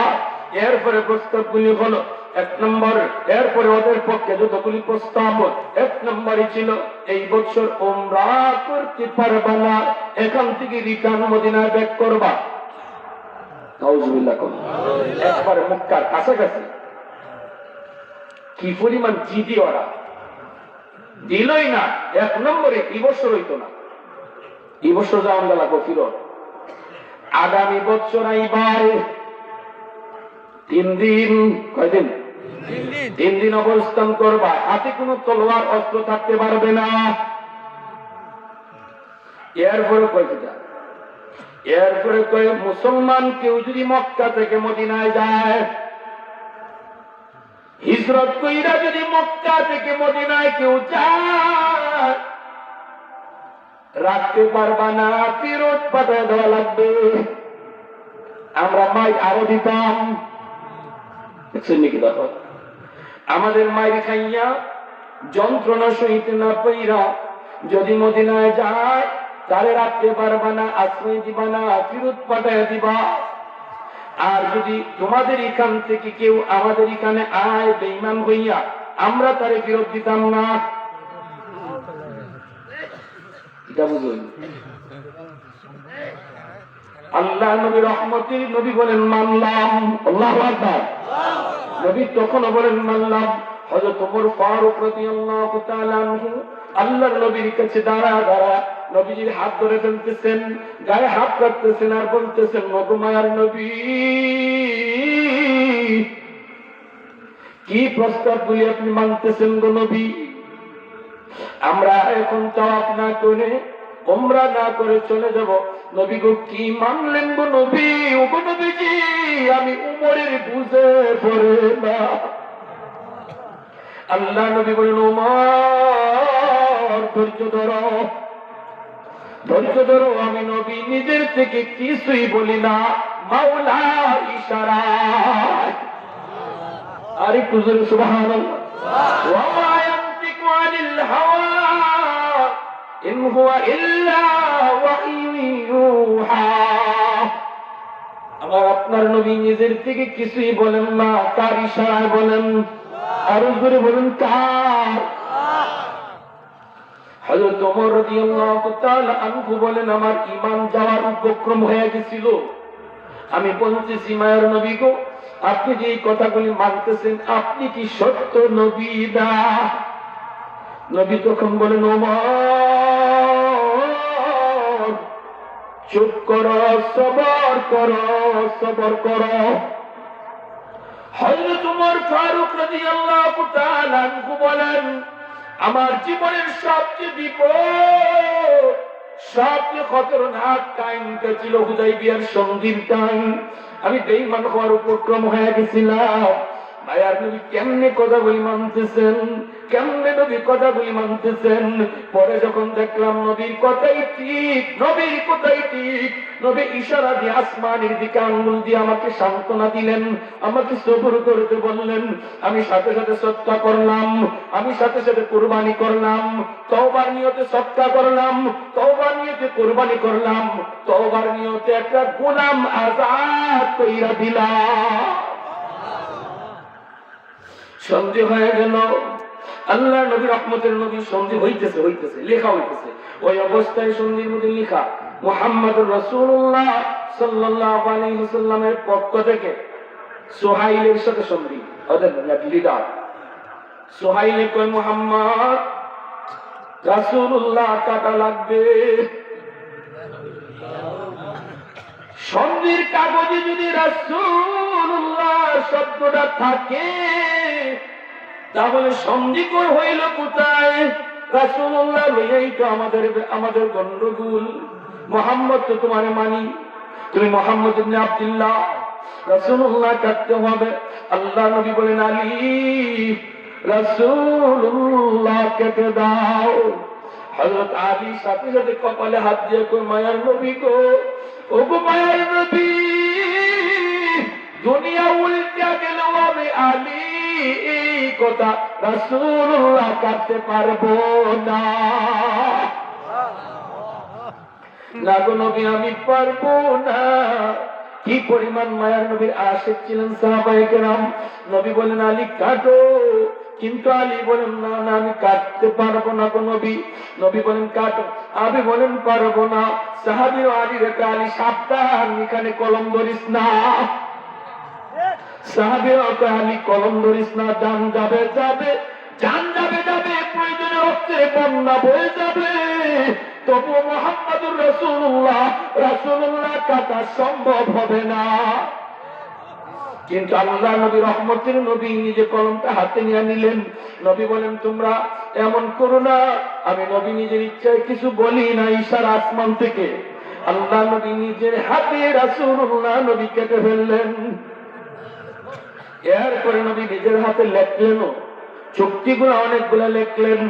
এরপরে প্রস্তাবগুলি হলো, এক নম্বর, এরপরে ওদের পক্ষে যতগুলি প্রস্তাব, এক নম্বরই ছিল এই বছর উমরা করতে পারবা না, এখান থেকে রিটার্ন মদিনায় ব্যাক করবা। নাউজুবিল্লাহ। একবারে মক্কার কাছাকাছি। কি পরিমাণ জিদি ওরা, দিলই না। এক নম্বরে এই বছর হইতো না, এই বছর যাওয়ান লাগবো ফিরত। আগামী বছর আইবার 3 দিন, কয়দিন? 3 দিন অবস্থান করবা, হাতে কোনো তলোয়ার অস্ত্র থাকতে পারবে না। এরপরে কয়টা? এরপরে কয়ে মুসলমান কেউ যদি মক্কা থেকে মদিনায় যায়, হিজরত কইরা যদি মক্কা থেকে মদিনায় কেউ যায়, রাখতে পারবা না, ফেরত পাঠিয়ে দেওয়া লাগবে। আমরা মাই আরো দিতাম, দেখছেন নাকি? দেখো আমাদের মায়ের খাইয়া যন্ত্রণা সহিতে না পাইরা যদি মদিনায় যায়, তারে রাখতে পারবা না, আশ্রয় দিবা না, ফেরত পাঠিয়ে দিবা। আর যদি তোমাদের এখান থেকে কেউ আমাদের এখানে আয় বেঈমান হইয়া, আমরা তারে ফেরত দিতাম না। এটা বুঝুন। আল্লাহ নবী রহমতের নবী বলেন মানলাম। আল্লাহু আকবার। নবী তখনও বলেন মানলাম। হযরত ওমর ফারুক রাদিয়াল্লাহু তাআলা আনহু আল্লাহর নবীর কাছে দাঁড়া নবীজির হাত ধরে ফেলতেছেন, গায়ে হাত রাখতেছেন আর বলতেছেন, ওগো মায়ার নবী, কি প্রস্তাবগুলি আপনি মানতেছেন গো নবী? আমরা এখন তাওয়াফ না করে, উমরা না করে চলে যাব। নবী গো কি মানলেন গো নবী? ওগো নবীজি, আমি উমরের বুঝে পড়ে না। আল্লাহ নবী বলেন, উমর ধৈর্য ধরো, ধৈর্য ধরো, আমি নবী নিজের থেকে কিছুই বলি না, মাওলা ইশারায়। আর একটু জোরে সুবহানাল্লাহ। ওয়া মা ইয়ানতিকু আনিল হাওয়া ইন হুয়া ইল্লা ওয়াহয়ুন ইউহা। আমার আপনার নবী নিজের থেকে কিছুই বলেন না, কার ইশারায় বলেন? আর জোরে বলেন কার? হযরত ওমর রাদিয়াল্লাহু তাআলা আনহু বলেন, আমার ঈমান যাওয়ার উপক্রম হয়ে গেছিল, আমি বলতেছি মায়ের নবী গো, আপনি যে এই কথাগুলি মানতেছেন, আপনি কি সত্য নবী না? নবী তখন বলেন, ওমর চুপ করো, সবর করো, সবর করো। হযরত ওমর ফারুক রাদিয়াল্লাহু তাআলা আনহু বলেন, আমার জীবনের সবচেয়ে বিপদ, সবচেয়ে খতরনাক টাইমটা ছিল হুদাইবিয়ার সন্ধির টাইম। আমি বেঈমান হওয়ার উপক্রম হয়ে গেছিলাম। মায়ার নবী কেমনে কথাগুলি মানতেছেন, কেমনে নবী কথাগুলি মানতেছেন। পরে যখন দেখলাম নবীর কথাই ঠিক, নবীর কথাই ঠিক, নবী ইশারা দিয়ে আসমানের দিকে আঙ্গুল দিয়ে আমাকে সান্ত্বনা দিলেন, আমাকে সবর করতে বললেন। আমি সাথে সাথে সৎকা করলাম, আমি সাথে সাথে কুরবানি করলাম, তওবার নিয়তে সৎকা করলাম, তওবার নিয়তে কুরবানি করলাম, তওবার নিয়তে একটা গোলাম আযাদ কইরা দিলাম। সন্ধি হয়ে গেল। আল্লাহ নবী রহমতের নবী সন্ধি হইতেছে, লেখা হইতেছে। ওই অবস্থায় সন্ধির মধ্যে লেখা মুহাম্মদুর রাসূলুল্লাহ সাল্লাল্লাহু আলাইহি ওয়াসাল্লামের পক্ষ থেকে সুহাইলের সাথে সন্ধি, ওদের লিডার। সুহাইলে কয়, মুহাম্মদ রাসূলুল্লাহ কাটা লাগবে। সন্ধির কাগজে যদি রাসূলুল্লাহ শব্দটা থাকে, তাহলে সন্ধিকর হইল কোথায়? রাসূলুল্লাহ লইয়াই তো আমাদের গন্ডগোল। মুহাম্মদ তো তোমার মানি, তুমি মুহাম্মদ ইবনে আব্দুল্লাহ, রাসূলুল্লাহ কাটতে হবে। আল্লাহ নবী বলেন, আলী রাসূলুল্লাহ কেটে দাও। হযরত আলী সাথে সাথে কপালে হাত দিয়ে কই, মায়ার নবী গো, ওগো মায়ার নবী, দুনিয়া উল্টা গেল, আমি আলী এই কথা রাসূলুল্লাহ কাটতে পারবো না। না গো নবী, আমি পারবো না। কি পরিমাণ মায়ার নবীর আশিক ছিলেন সাহাবায়ে কেরাম। নবী বলেন, আলী কাটো। কিন্তু আলী বলেন, না না, আমি কাটতে পারবো না গো নবী। নবী বলেন, কাটো। আমি বলেন, পারবো না। সাহাবী আলী রেখে, আলী সাবধান, এখানে কলম ধরিস না। সাহাবী আলী কলম ধরিস না, জান যাবে যাবে, জান যাবে যাবে, প্রয়োজনে রক্তের বন্যা বয়ে যাবে, তবু মুহাম্মদুর রাসূলুল্লাহ কাটা সম্ভব হবে না। কিন্তু আল্লাহ নবী রহমতের নবী নিজে কলমটা হাতে নিয়ে নিলেন। নবী বলেন, তোমরা এমন করো না। আমি নবী নিজের ইচ্ছায় কিছু বলি না, ইশারা আসমান থেকে আল্লাহ নবী নিজের হাতে রাসূলুল্লাহ নবী কেটে ফেললেন। এরপরে নবী নিজের হাতে লেখলেন, চুক্তিগুলো অনেকগুলো লেখলেন।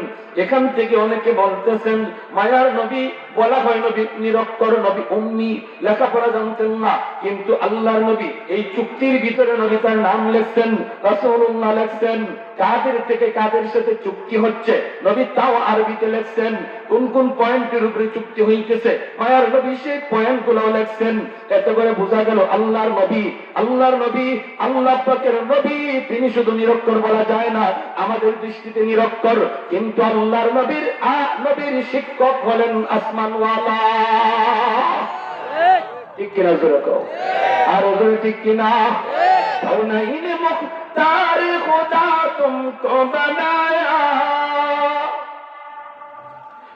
এখান থেকে অনেকে বলতেছেন মায়ার নবী বলা হয় নবী নিরক্ষর, নবী উম্মি, লেখাপড়া জানতেন না। কিন্তু আল্লাহর নবী এই চুক্তির ভিতরে নবী তার নাম লিখছেন, রাসূলুল্লাহ লিখছেন। কাদের থেকে কাদের সাথে চুক্তি হচ্ছে নবী তাও আরবিতে লিখছেন। কোন কোন পয়েন্টের উপরে চুক্তি হইতেছে মায়ার নবী সেই পয়েন্টগুলো লিখছেন। এতে করে বোঝা গেল আল্লাহর নবী, আল্লাহ পাকের নবী, তিনি শুধু নিরক্ষর বলা যায় না, আমাদের দৃষ্টিতে নিরক্ষর। কিন্তু আল্লাহর নবীর শিক্ষক হলেন আসমানওয়ালা। ঠিক কিনা জোরে কও, আর জোরে ঠিক কিনা? কৌনাইন মুখতার খুদা তুমকো বানায়া,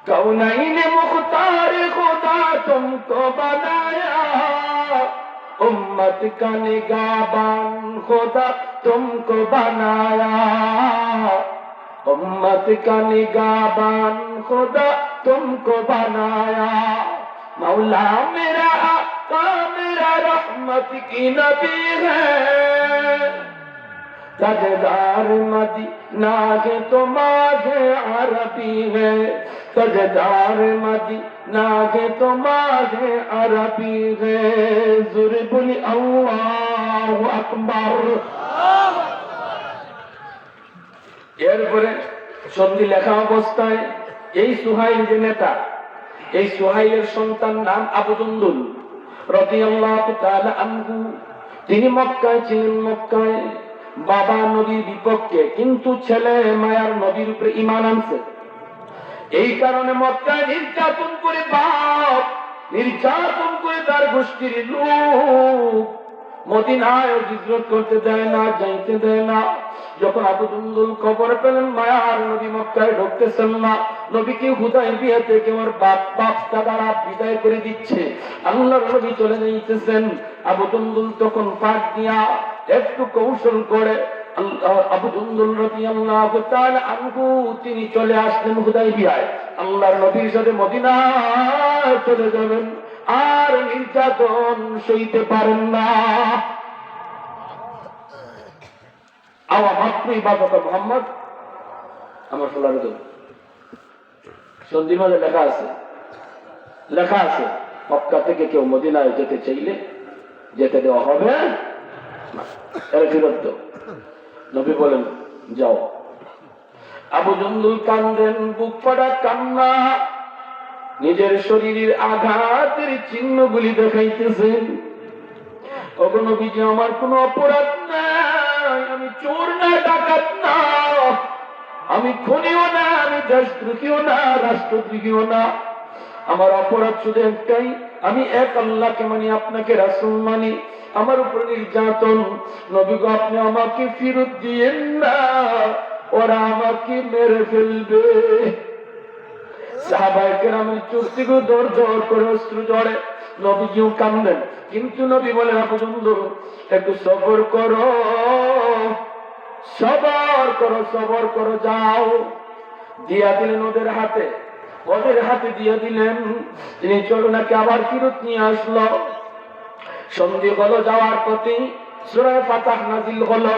कौनैन मुख्तार खुदा तुमको बनाया, उम्मत का निगाहबान खुदा तुमको बनाया, उम्मत का निगाहबान खुदा तुमको बनाया। मौला मेरा आका मेरा रहमत की नबी है, ताजदार मदीना के तो माज़े अरबी है, ताजदार मदीना के तो माज़े अरबी है। ज़ुर बोली अल्लाहु আকবার। এরপরে সন্ধি লেখা অবস্থায় এই সুহাইল যে নেতা, এই সুহাইলের সন্তান নাম আবু জুন্দুল রাদিয়াল্লাহু তাআলা আনহু। তিনি মক্কায় ছিলেন। মক্কায় বাবা নবীর বিপক্ষে, কিন্তু ছেলে মায়ার নবীর উপরে ঈমান আনছে। এই কারণে মক্কায় নির্যাতন করে বাপ নির্যাতন করে তার গোষ্ঠীর লোক মদিনায় হিজরত করতে দেয় না, যাইতে দেয় না। যখন আবু জুন্দুল খবর পেলেন মায়ার নবী মক্কায় ঢুকতেছেন না, নবীকে হুদায়বিয়া থেকে ওর বাপ দাদারা বিদায় করে দিচ্ছে, আল্লাহর নবী চলে যাইতেছেন। আবু জুন্দুল তখন পাক দিয়া একটু কৌশল করে আবু জুন্দুল রাদিয়াল্লাহু তাআলা আনহু তিনি চলে আসলেন হুদায়বিয়ায়, আল্লাহর নবীর সাথে মদিনায় চলে যাবেন, আর নির্যাতন সইতে পারেন না। আমার মাত্রই বাবা মোহাম্মদ আমার সোলার সন্ধির মাঝে লেখা আছে মক্কা থেকে কেউ মদিনায় যেতে চাইলে যেতে দেওয়া হবে না, এর ফিরত। নবী বলেন যাও। আবু জুন্দুল কান্দেন, বুক ফাটা কান্না, নিজের শরীরের আঘাতের চিহ্নগুলি দেখাইতেছেন। ওগো নবীজি, আমার কোনো অপরাধ নাই, আমি চোর না, ডাকাত না, আমি খুনিও না, আমি দেশদ্রোহীও না, রাষ্ট্রদ্রোহীও না। আমার অপরাধ শুধু একটাই, আমি এক আল্লাহকে মানি, আপনাকে রাসূল মানি। আমার উপর নির্যাতন, নবী গো আপনি আমাকে ফিরত দিয়েন না, ওরা আমাকে মেরে ফেলবে। সাহাবায়ে কেরামের চোখ থেকে দর দর করে অশ্রু ঝরে, নবীজিও কান্দেন। কিন্তু নবী বলেন আবু জুন্দুল একটু সবর করো, সবর করো, সবর করো, যাও। দিয়া দিলেন ওদের হাতে দিয়ে দিলেন। তিনি চলো নাকি আবার ফিরত নিয়ে আসলো। সন্ধি হলো, যাওয়ার পথে সূরা ফাতাহ নাযিল হলো।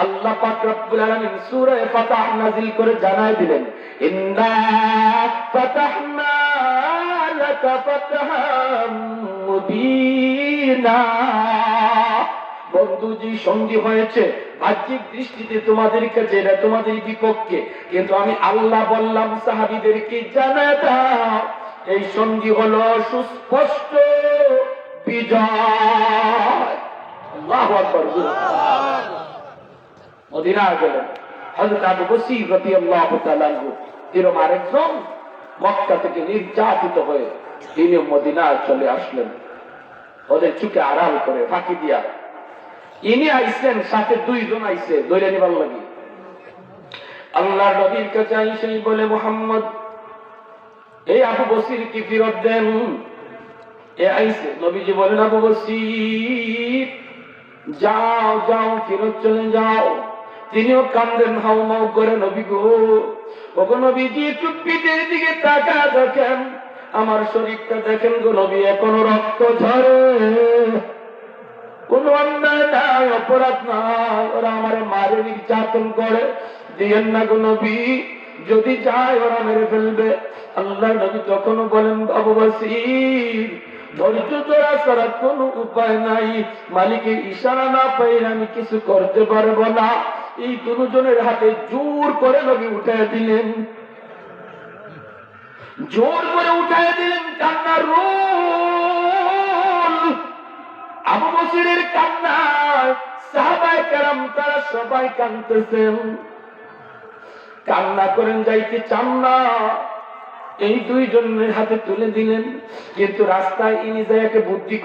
আল্লাহ পাক রব্বুল আলামিন সূরা ফাতাহ নাযিল করে জানায় দিলেন, ইন্না ফাতাহনা লাকা ফাতহাম মুবিনা। বন্ধুজি, সন্ধি হয়েছে, বাহ্যিক দৃষ্টিতে তোমাদের কাছে এটা তোমাদের বিপক্ষে, কিন্তু আমি আল্লাহ বললাম সাহাবীদেরকে জানায় দাও, এই সন্ধি হলো সুস্পষ্ট বিজয়। আল্লাহু আকবার। মদিনায় গেলেন হযরত আবু বসির রাদিয়াল্লাহু তাআলা আনহু, এরকম আরেকজন মক্কা থেকে নির্যাতিত হয়ে তিনি মদিনায় চলে আসলেন, ওদের চুকে আড়াল করে ফাঁকি দিয়া। ইনি আইসেন, সাথে দুইজন আইসে দৈরা নিবার লাগি। আল্লাহর নবীর কাছে আইসেই বলে, মুহাম্মদ এই আবু বসির কি ফিরত দেন। এ আইসে, নবীজি বলেন আবু বসির যাও যাও, ফিরত চলে যাও। তিনিও কান্দেন হাউমাউ করে, নবী গো, ওগো নবীজি একটু পিঠের দিকে তাকা দেখেন, আমার শরীরটা দেখেন গো নবী, এখনো রক্ত ঝরে, কোন অন্যায় নাই, অপরাধ নাই, ওরা আমার মারে নির্যাতন করে, দিয়েন না গো নবী, যদি যায় ওরা মেরে ফেলবে। আল্লাহ নবী তখনও বলেন আবু বসির ধৈর্য ধরা ছাড়া কোন উপায় নাই, মালিকের ইশারা না পাইলে আমি কিছু করতে পারবো না। এই দুজনের হাতে জোর করে নবী উঠায় দিলেন, জোর করে উঠায় দিলেন, কান্নার রোল। আবু বসিরের কান্নায় সাহাবায়ে কেরাম তারা সবাই কাঁদতেছেন, কান্না করেন, যাইতে চান না। এই দুইজনের হাতে তুলে দিলেন, কিন্তু রাস্তায় ইনি যাইকে বুদ্ধি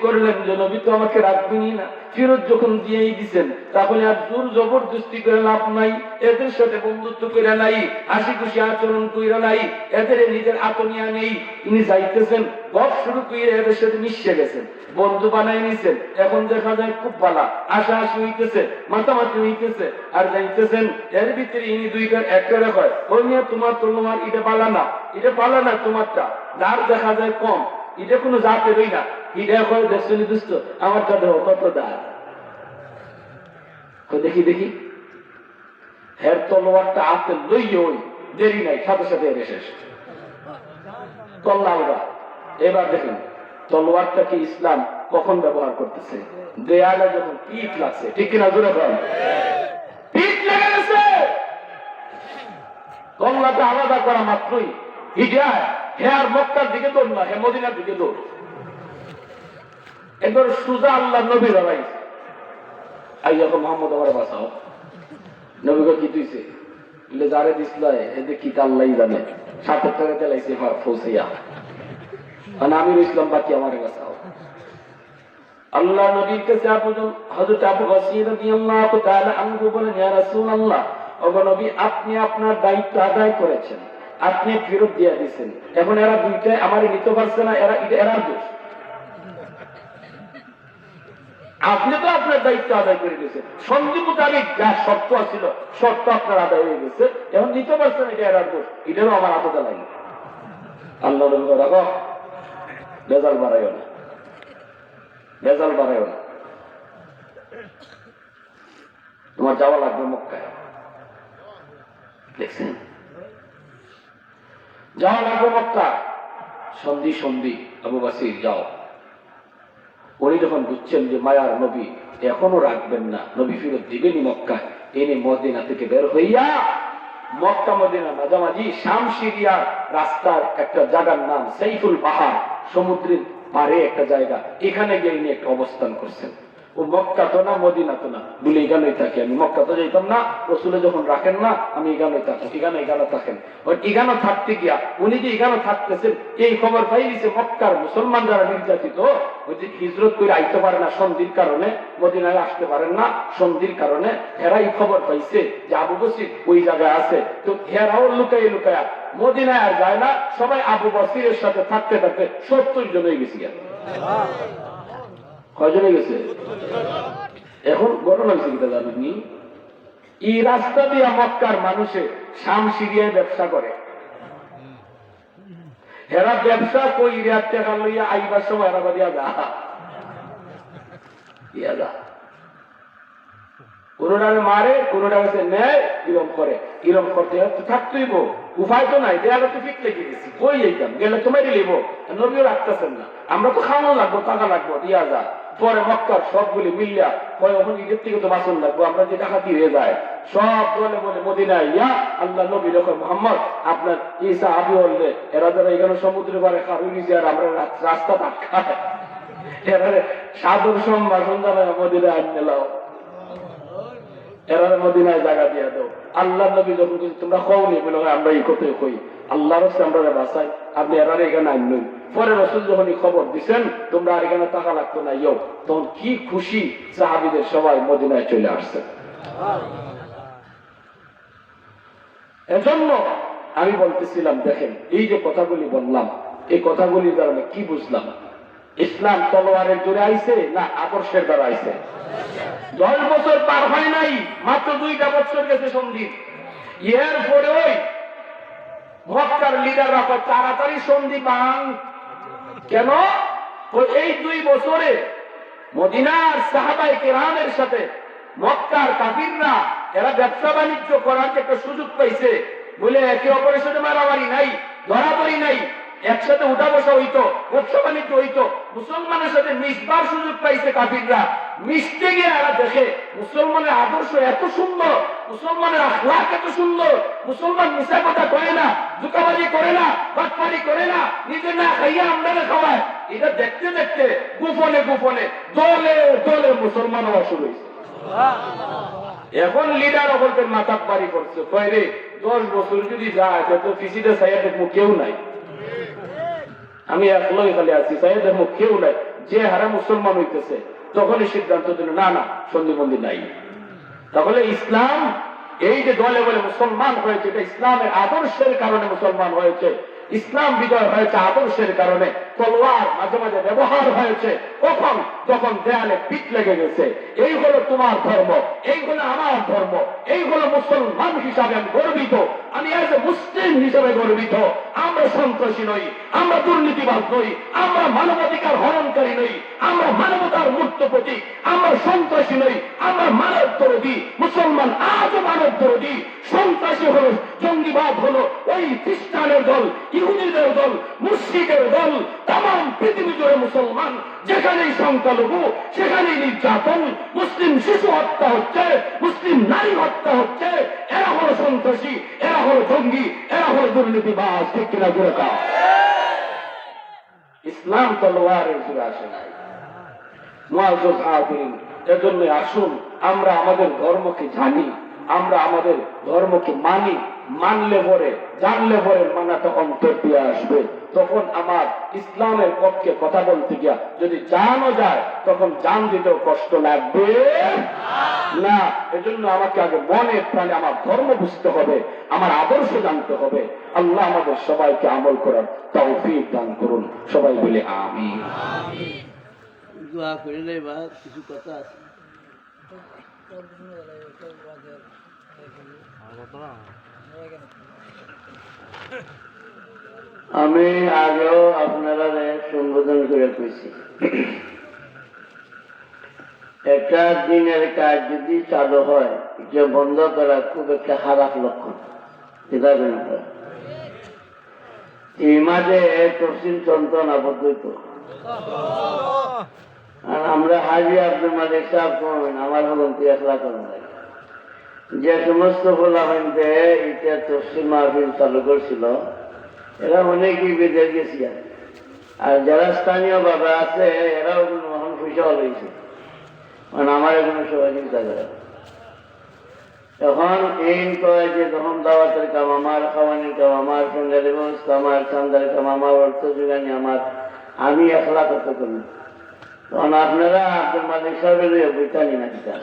করলেন যে নবী তো আমাকে রাখবেনই না, ফিরত যখন দিয়েই দিচ্ছেন তাহলে আর জোর জবরদস্তি করে লাভ নাই, এদের সাথে বন্ধুত্ব করে নাই, হাসি খুশি আচরণ করে নাই, এদের নিজের আতনিয়া নেই। ইনি যাইতেছেন, গপ শুরু করে এদের সাথে মিশে গেছেন, বন্ধু বানাই নিছেন। এখন দেখা যায় খুব ভালো হাসাহাসি হইতেছে, মাতামাতি হইতেছে, আর যাইতেছেন এর ভিতরে ইনি দুইটার একটা কয়, ওই নিয়ে তোমার এটা পালা না, তোমারটা দাঁড় দেখা যায় কম, এটা কোনো জাতেরই না, এটা কয় দেখছো নির্দিষ্ট, আমারটা দেখো কত দাঁড়। দেখি হের তলোয়ারটা হাতে লইয়ে ওই দেরি নাই, সাথে সাথে এর শেষ তল্লালরা। এবার দেখেন তলোয়ারটাকে ইসলাম কখন ব্যবহার করতেছে, দেয়ালে যখন পিঠ লাগছে, ঠিক কিনা জোরে বলেন, পিঠ লেগে গেছে, তল্লাটা আলাদা করা মাত্রই হিজায় হে আর মক্কার দিকে দৌড় না, হে মদিনার দিকে দৌড়। একবার সুজা আল্লাহ নবী লড়াই আইয়াকে মোহাম্মদ আমার বাঁচাও, নবীকে কি তুইছে বলে যারে দিসলাই এদের কি আল্লাহ জানে, ৭০ টাকা চালাইছে ফৌসিয়া, আর আমির ইসলাম বাকি আমার কাছে আল্লাহ নবীর কাছে হযরত আবু বসির রাদিয়াল্লাহু তাআলা আনহু বলেন, ইয়া রাসূলুল্লাহ, ওগো নবী, আপনি আপনার দায়িত্ব আদায় করেছেন, আপনি ফেরত দিয়ে দিয়েছেন, এখন এরা দুইটাই আমারই নিতে পারছে না, এরা দোষ। আপনি তো আপনার দায়িত্ব আদায় করে দিয়েছেন, সন্ধি মোতাবেক যা শর্ত ছিল শর্ত আপনার আদায় হয়ে গেছে, এখন নিতে পারছেন, এটা এরা দোষ, এটারও আমার আপদা লাগে। আল্লাহ নবী রাখো, বেজাল বাড়াইও না, বেজাল বাড়াইও না, তোমার যাওয়া লাগবে মক্কায়। দেখছেন, যাওয়া লাগবে মক্কা। সন্ধি সন্ধি আবু বসির যাও। উনি যখন বুঝছেন যে মায়ার নবী এখনো রাখবেন না, নবী ফিরত দিবেনি মক্কায়, এনে মদিনা থেকে বের হইয়া মক্কা মদিনা মাঝামাঝি শাম সিরিয়ার রাস্তার একটা জায়গার নাম সাইফুল বাহার, সমুদ্রের পারে একটা জায়গা, এখানে গিয়ে ইনি একটা অবস্থান করছেন। ও মক্কা তো না, মদিনা তো না, বলে এখানেই থাকি আমি, মক্কা তো যাইতাম না, রসুলে যখন রাখেন না আমি এখানেই থাকি, এখানে থাকেন। এখানে থাকতে গিয়া উনি যে এখানে থাকতেছেন এই খবর পাই দিছে মক্কার মুসলমান যারা নির্যাতিত, ওই যে হিজরত করে আইতে পারে না সন্ধির কারণে, মদিনায় আসতে পারেন না সন্ধির কারণে, এরা এই খবর পাইছে যে আবু বসির ওই জায়গায় আছে, তো এরাও লুকাইয়া লুকাইয়া মদিনায় আর যায় না, সবাই আবু বসিরের সাথে থাকতে থাকতে 70 জন হয়ে গেছি। কয়জন হয়ে গেছে? এখন ঘটনা হয়েছে কিনা জানেননি? এই রাস্তা দিয়ে মক্কার মানুষে শাম সিরিয়ায় ব্যবসা করে, এরা ব্যবসা কই টাকা লইয়া আইবার সময় এরা দিয়া যা কোনটাকে মারে, কোনটা কাছে নেয়, ইরম করে, ইরম করতে থাকতেই উপায় তো নাই, দেয়ালে তো ফিট লেগে গেছি, কই যেতাম গেলে তোমারই লিব, নবীও রাখতেছেন না, আমরা তো খাওয়ানো লাগবো, টাকা লাগবো, দিয়া যা। পরে মক্কার সবগুলি মিলিয়া হয় ওখানে ঈদের থেকে তো বাসন লাগবো, আমরা যে ডাকাতি হয়ে যায় সব বলে বলে মদিনায় ইয়া আল্লাহ নবী রকম মোহাম্মদ আপনার ঈসা আবি বললে, এরা যারা এখানে সমুদ্রে পারে খারুনি যে আর আমরা রাস্তা আটকায়, এরা সাদর সম্ভাষণ জানায় মদিনায় আনতে লাও, এরা মদিনায় জায়গা দিয়া দাও। আল্লাহ নবী যখন তোমরা খাওনি বলে আমরা এই কথাই কই, আল্লাহর হচ্ছে আমরা বাসাই, আপনি এরারে এখানে আনলেন। পরে রসুল যখন খবর দিচ্ছেন তোমরা আর এখানে টাকা লাগতো না, ইয়ো, তখন কি খুশি সাহাবীদের সবাই মদিনায় চলে আসছে। এজন্য আমি বলতেছিলাম, দেখেন এই যে কথাগুলি বললাম, এই কথাগুলি দ্বারা কি বুঝলাম? ইসলাম তলোয়ারের জোরে আইছে না আদর্শের দ্বারা আইছে? 10 বছর পার হয় নাই, মাত্র 2টা বছর গেছে সন্ধি। এর পরে ওই মক্কার লিডাররা তাড়াতাড়ি সন্ধি পান কেন? এই 2 বছরে মদিনার সাহাবায়ে কেরামের সাথে মক্কার কাফিররা এরা ব্যবসা বাণিজ্য করার একটা সুযোগ পাইছে বলে একে অপরের সাথে মারামারি নাই, ধরাধরি নাই, একসাথে উঠা বসা হইতো, ব্যবসা বাণিজ্য হইতো, মুসলমানের সাথে মিশবার সুযোগ পাইছে কাফিররা। মিশতে গিয়ে এরা দেখে মুসলমানের আদর্শ এত সুন্দর, মুসলমানের আখলাক এত সুন্দর, মুসলমান মিশা কথা কয় না, জুকাবাজি করে না, বাটপারি করে না, নিজে না খাইয়া আমদানে খাওয়ায়। এটা দেখতে দেখতে গোপনে গোপনে দলে দলে মুসলমান হওয়া শুরু হয়েছে। এখন লিডার বলতে মাথা পারি করছে, কয় রে 10 বছর যদি যায় তো পিসিতে সাইয়া দেখবো কেউ নাই, আমি একলাই খালি আছি, সাইয়া দেখবো কেউ নাই, যে হারে মুসলমান হইতেছে। তখনই সিদ্ধান্ত দিল না না সন্ধিবন্ধি নাই। তাহলে ইসলাম এই যে দলে বলে মুসলমান হয়েছে, এটা ইসলামের আদর্শের কারণে মুসলমান হয়েছে। ইসলাম বিজয় হয়েছে আদর্শের কারণে। তলোয়ার মাঝে মাঝে ব্যবহার হয়েছে কখন? যখন দেয়ালে পিঠ লেগে গেছে। এই হলো তোমার ধর্ম, এই হলো আমার ধর্ম, এই হলো মুসলমান হিসাবে আমি গর্বিত, আমি এজ এ মুসলিম হিসাবে গর্বিত। আমরা সন্ত্রাসী নই, আমরা দুর্নীতিবাদ নই, আমরা মানবাধিকার হরণকারী নই, আমরা মানবতার মূর্ত প্রতীক, আমরা সন্ত্রাসী নই, আমরা মানব দরদী। মুসলমান আজও মানব দরদী। সন্ত্রাসী হলো, জঙ্গিবাদ হলো ওই খ্রিস্টানের দল, ইহুদিদের দল, মুশরিকের দল। তাম পৃথিবী জুড়ে মুসলমান, যেখানেই সংখ্যালঘু সেখানেই নির্যাতন, মুসলিম শিশু হত্যা হচ্ছে, মুসলিম নারী হত্যা হচ্ছে। এরা হলো সন্ত্রাসী, এরা হলো জঙ্গি, এরা হলো দুর্নীতিবাজ। ঠিক কিনা জোরে কাও? ইসলাম তলোয়ারের জোরে আসে নাই। মুআজ্জাজ হাজিরিন, এজন্য আসুন আমরা আমাদের ধর্মকে জানি, আমরা আমাদের ধর্মকে মানি, মানলে পরে জানলে পরে মানাটা অন্তর দিয়ে আসবে। তখন আমার ইসলামের পক্ষে কথা বলতে গিয়া যদি জানও যায় তখন জান দিতেও কষ্ট লাগবে না। এজন্য আমাকে আগে মনে প্রাণে আমার ধর্ম বুঝতে হবে, আমার আদর্শ জানতে হবে। আল্লাহ আমাদের সবাইকে আমল করার তৌফিক দান করুন। সবাই বলে আমিন। দোয়া করলে বা কিছু কথা আছে। আমি আগেও আপনারা সম্বোধন করে কইছি, একটা দিনের কাজ যদি চালু হয় যে বন্ধ করা খুব একটা খারাপ লক্ষণ। এই মাঝে তফসিল চলতো না পদ্ধত, আর আমরা হাজি আব্দুল মালিক সাহেব কমেন আমার হলেন 3 লাখ লাগে। যে সমস্ত ফলাফলতে এটা তফসিল মাহফিল চালু করছিল এরা অনেকেই বিদেশ গেছি, আর যারা স্থানীয় বাবা আছে এরাও মহান পয়সা হয়েছে, মানে আমার কোনো সহযোগিতা করে। এখন এই কয় যে তখন দাওয়াতের কাম আমার, খাওয়ানির কাম আমার, সঙ্গের ব্যবস্থা আমার, চান্দার কাম আমার, অর্থ যোগানি আমার, আমি 1 লাখ কত করি। তখন আপনারা আব্দুল মালিক সাহেবের বইতানি না কিতা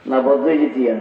না বদ্ধ জিতিয়া